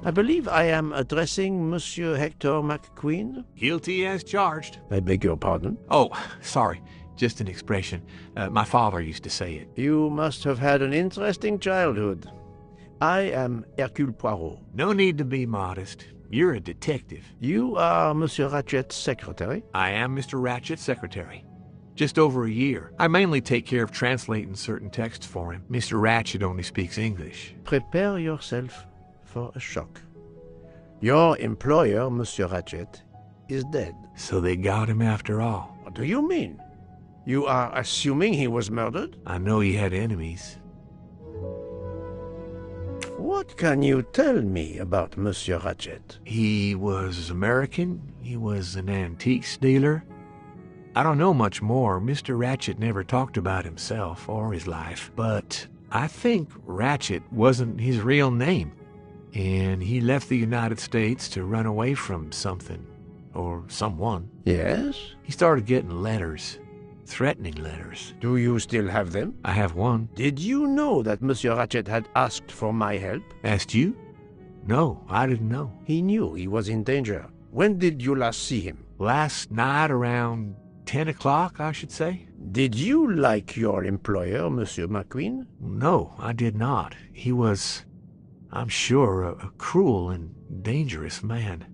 I believe I am addressing Monsieur Hector McQueen. Guilty as charged. I beg your pardon? Oh, sorry. Just an expression. My father used to say it. You must have had an interesting childhood. I am Hercule Poirot. No need to be modest. You're a detective. You are Monsieur Ratchet's secretary? I am Mr. Ratchet's secretary. Just over a year. I mainly take care of translating certain texts for him. Mr. Ratchet only speaks English. Prepare yourself for a shock. Your employer, Monsieur Ratchet, is dead. So they got him after all. What do you mean? You are assuming he was murdered? I know he had enemies. What can you tell me about Monsieur Ratchet? He was American. He was an antiques dealer. I don't know much more. Mr. Ratchet never talked about himself or his life, but I think Ratchet wasn't his real name. And he left the United States to run away from something, or someone. Yes? He started getting letters, threatening letters. Do you still have them? I have one. Did you know that Monsieur Ratchet had asked for my help? Asked you? No, I didn't know. He knew he was in danger. When did you last see him? Last night around 10 o'clock, I should say. Did you like your employer, Monsieur McQueen? No, I did not. He was, I'm sure, a cruel and dangerous man.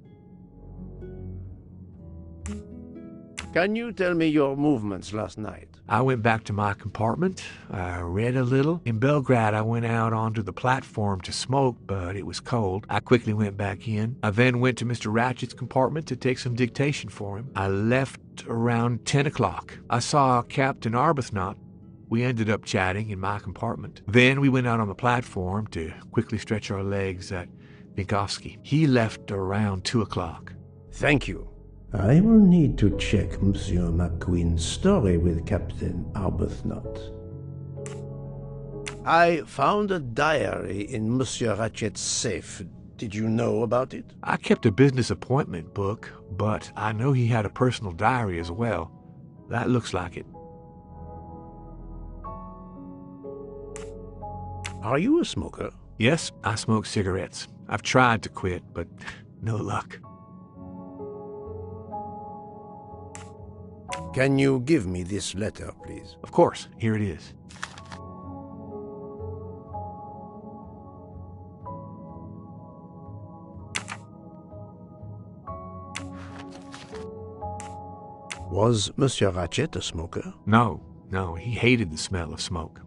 Can you tell me your movements last night? I went back to my compartment. I read a little. In Belgrade, I went out onto the platform to smoke, but it was cold. I quickly went back in. I then went to Mr. Ratchet's compartment to take some dictation for him. I left around 10 o'clock. I saw Captain Arbuthnot. We ended up chatting in my compartment. Then we went out on the platform to quickly stretch our legs at Vinkovsky. He left around 2 o'clock. Thank you. I will need to check Monsieur McQueen's story with Captain Arbuthnot. I found a diary in Monsieur Ratchet's safe. Did you know about it? I kept a business appointment book, but I know he had a personal diary as well. That looks like it. Are you a smoker? Yes, I smoke cigarettes. I've tried to quit, but no luck. Can you give me this letter, please? Of course. Here it is. Was Monsieur Ratchet a smoker? No, he hated the smell of smoke.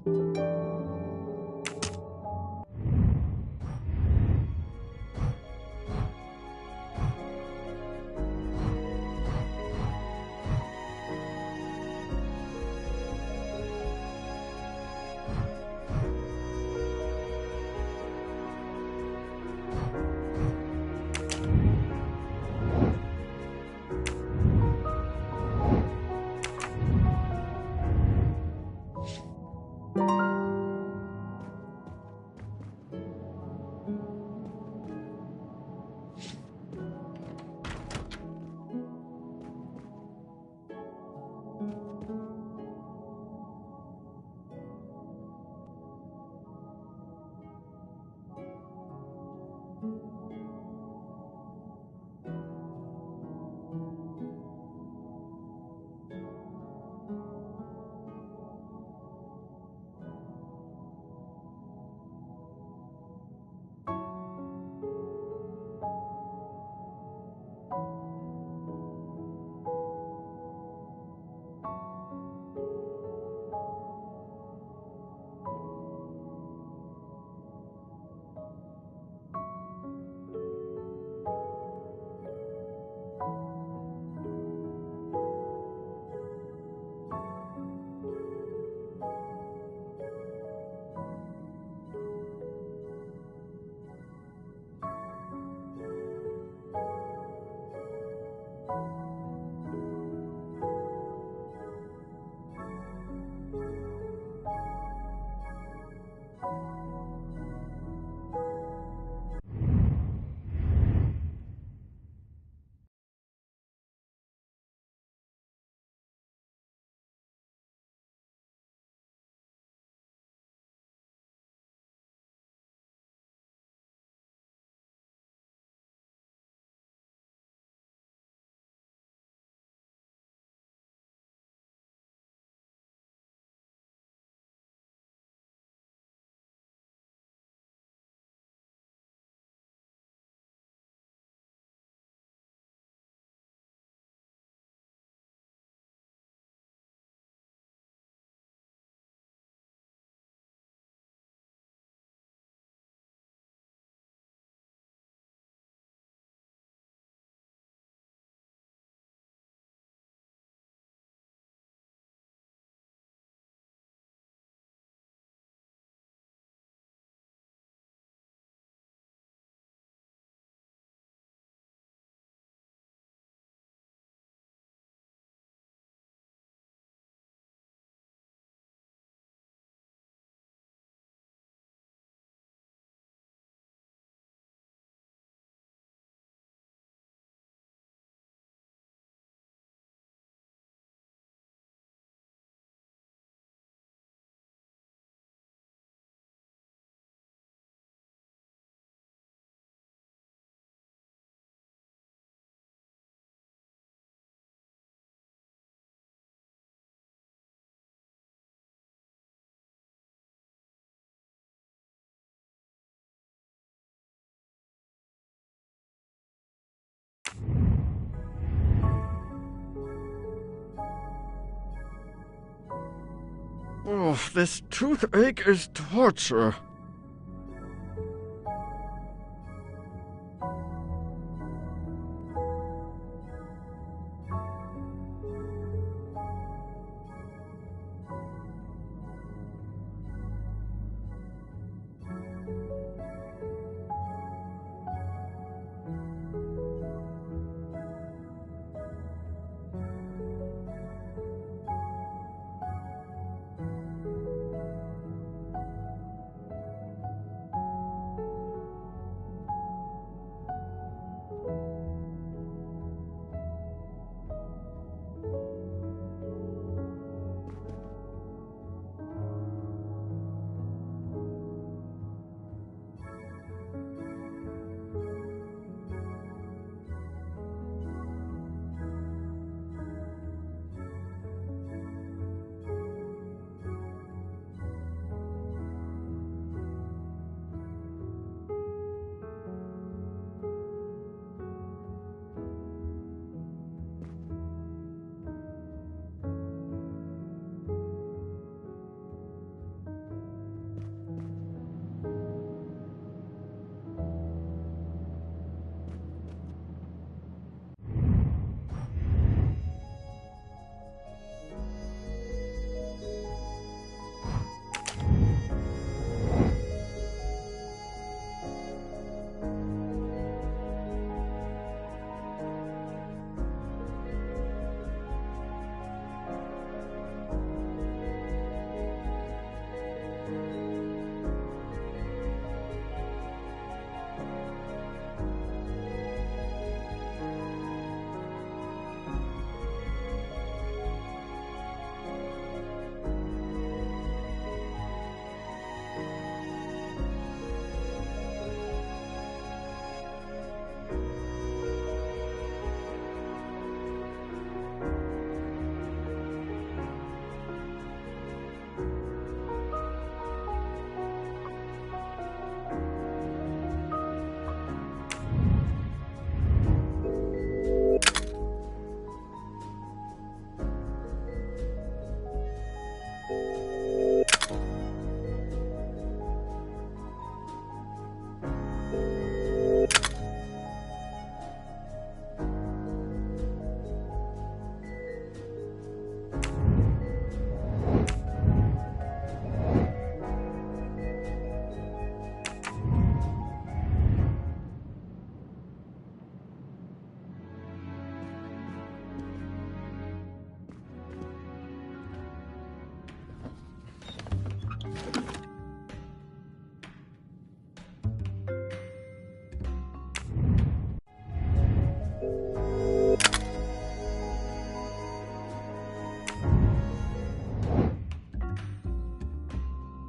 Oh, this toothache is torture.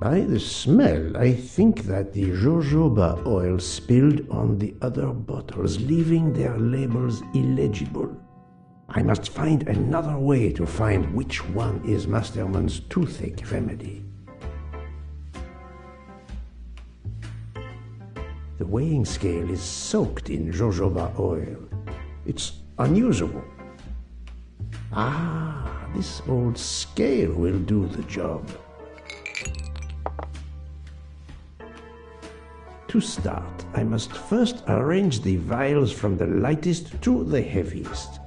By the smell, I think that the jojoba oil spilled on the other bottles, leaving their labels illegible. I must find another way to find which one is Masterman's toothache remedy. The weighing scale is soaked in jojoba oil. It's unusable. Ah, this old scale will do the job. To start, I must first arrange the vials from the lightest to the heaviest.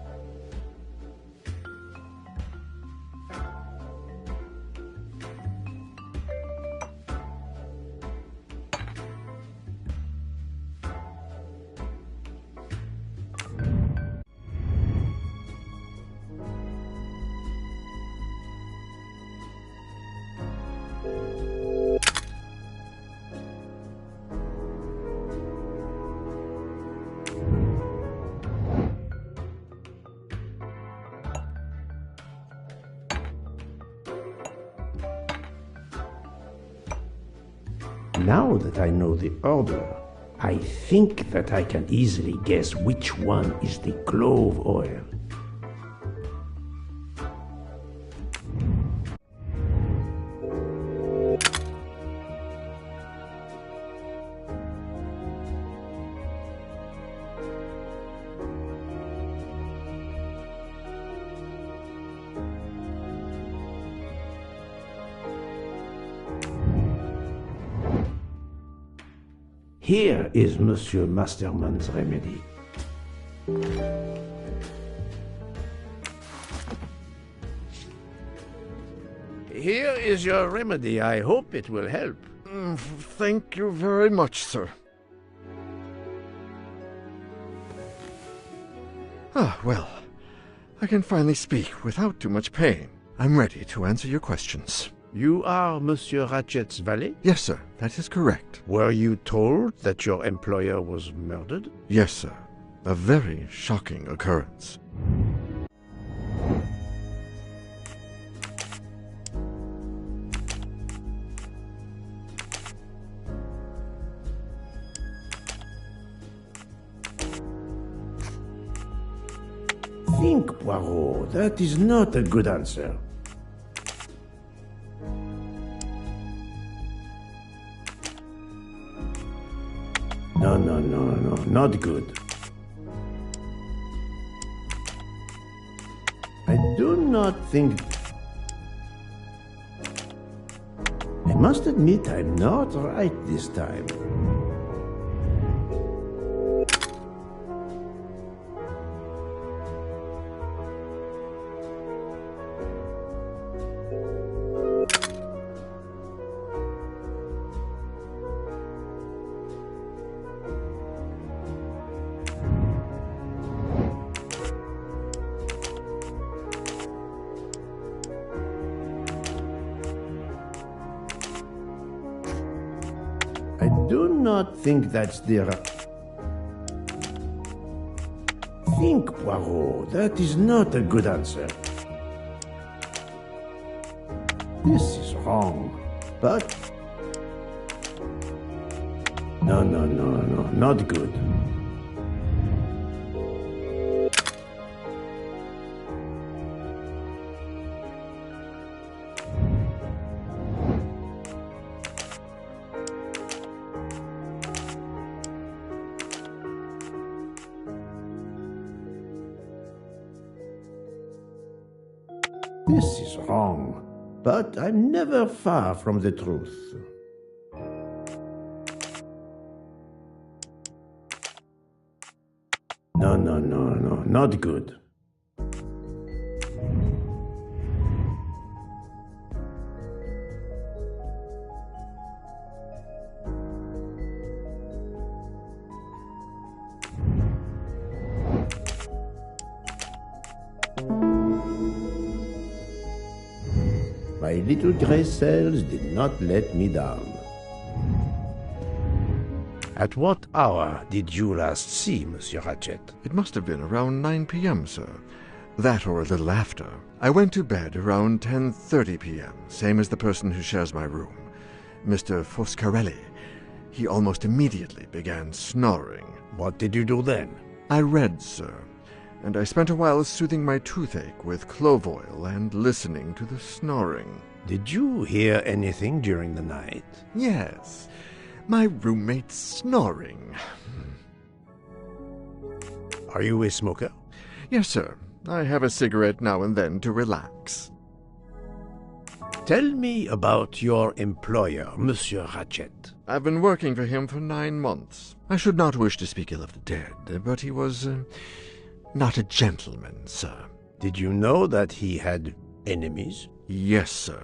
Now that I know the order, I think that I can easily guess which one is the clove oil. Here is Monsieur Masterman's remedy. Here is your remedy. I hope it will help. Thank you very much, sir. Ah, well, I can finally speak without too much pain. I'm ready to answer your questions. You are Monsieur Ratchet's valet? Yes, sir, that is correct. Were you told that your employer was murdered? Yes, sir. A very shocking occurrence. Think, Poirot. That is not a good answer. No, not good. I do not think... I must admit I'm not right this time. I do not think that's the Think, Poirot. That is not a good answer. This is wrong. But... No, not good. This is wrong, but I'm never far from the truth. No, not good. My little gray cells did not let me down. At what hour did you last see Monsieur Ratchet? It must have been around 9 p.m., sir. That or a little after. I went to bed around 10:30 p.m., same as the person who shares my room, Mr. Foscarelli. He almost immediately began snoring. What did you do then? I read, sir, and I spent a while soothing my toothache with clove oil and listening to the snoring. Did you hear anything during the night? Yes, my roommate's snoring. Are you a smoker? Yes, sir. I have a cigarette now and then to relax. Tell me about your employer, Monsieur Ratchet. I've been working for him for 9 months. I should not wish to speak ill of the dead, but he was not a gentleman, sir. Did you know that he had enemies? Yes, sir.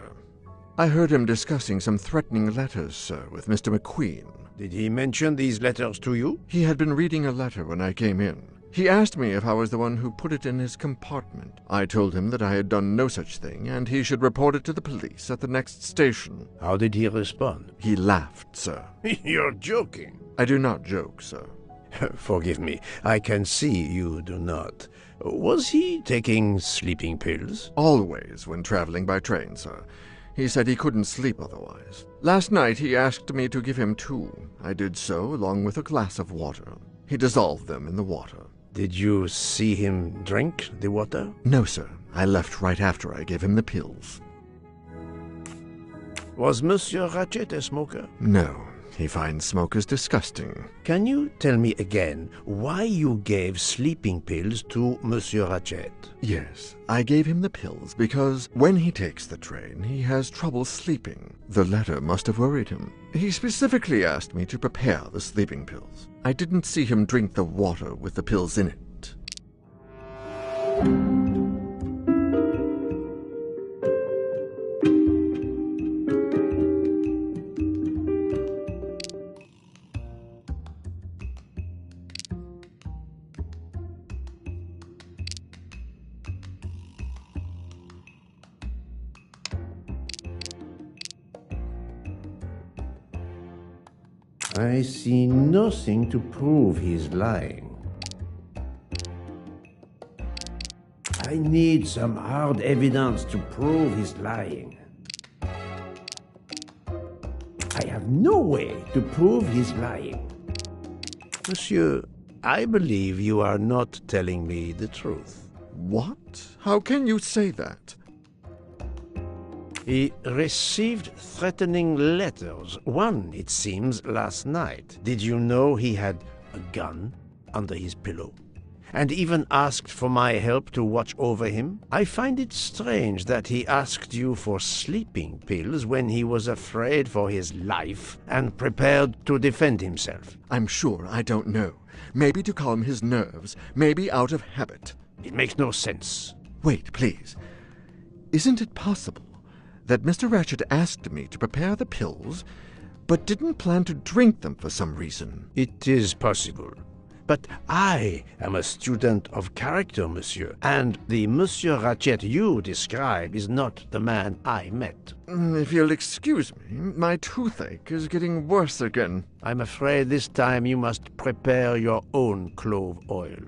I heard him discussing some threatening letters, sir, with Mr. McQueen. Did he mention these letters to you? He had been reading a letter when I came in. He asked me if I was the one who put it in his compartment. I told him that I had done no such thing, and he should report it to the police at the next station. How did he respond? He laughed, sir. You're joking. I do not joke, sir. Forgive me, I can see you do not. Was he taking sleeping pills? Always when traveling by train, sir. He said he couldn't sleep otherwise. Last night he asked me to give him 2. I did so, along with a glass of water. He dissolved them in the water. Did you see him drink the water? No, sir. I left right after I gave him the pills. Was Monsieur Ratchet a smoker? No. He finds smokers disgusting. Can you tell me again why you gave sleeping pills to Monsieur Ratchet? Yes, I gave him the pills because when he takes the train, he has trouble sleeping. The letter must have worried him. He specifically asked me to prepare the sleeping pills. I didn't see him drink the water with the pills in it. I see nothing to prove he's lying. I need some hard evidence to prove he's lying. I have no way to prove he's lying. Monsieur, I believe you are not telling me the truth. What? How can you say that? He received threatening letters. One, it seems, last night. Did you know he had a gun under his pillow? And even asked for my help to watch over him? I find it strange that he asked you for sleeping pills when he was afraid for his life and prepared to defend himself. I'm sure I don't know. Maybe to calm his nerves, maybe out of habit. It makes no sense. Wait, please. Isn't it possible that Mr. Ratchet asked me to prepare the pills, but didn't plan to drink them for some reason? It is possible. But I am a student of character, monsieur, and the Monsieur Ratchet you describe is not the man I met. If you'll excuse me, my toothache is getting worse again. I'm afraid this time you must prepare your own clove oil.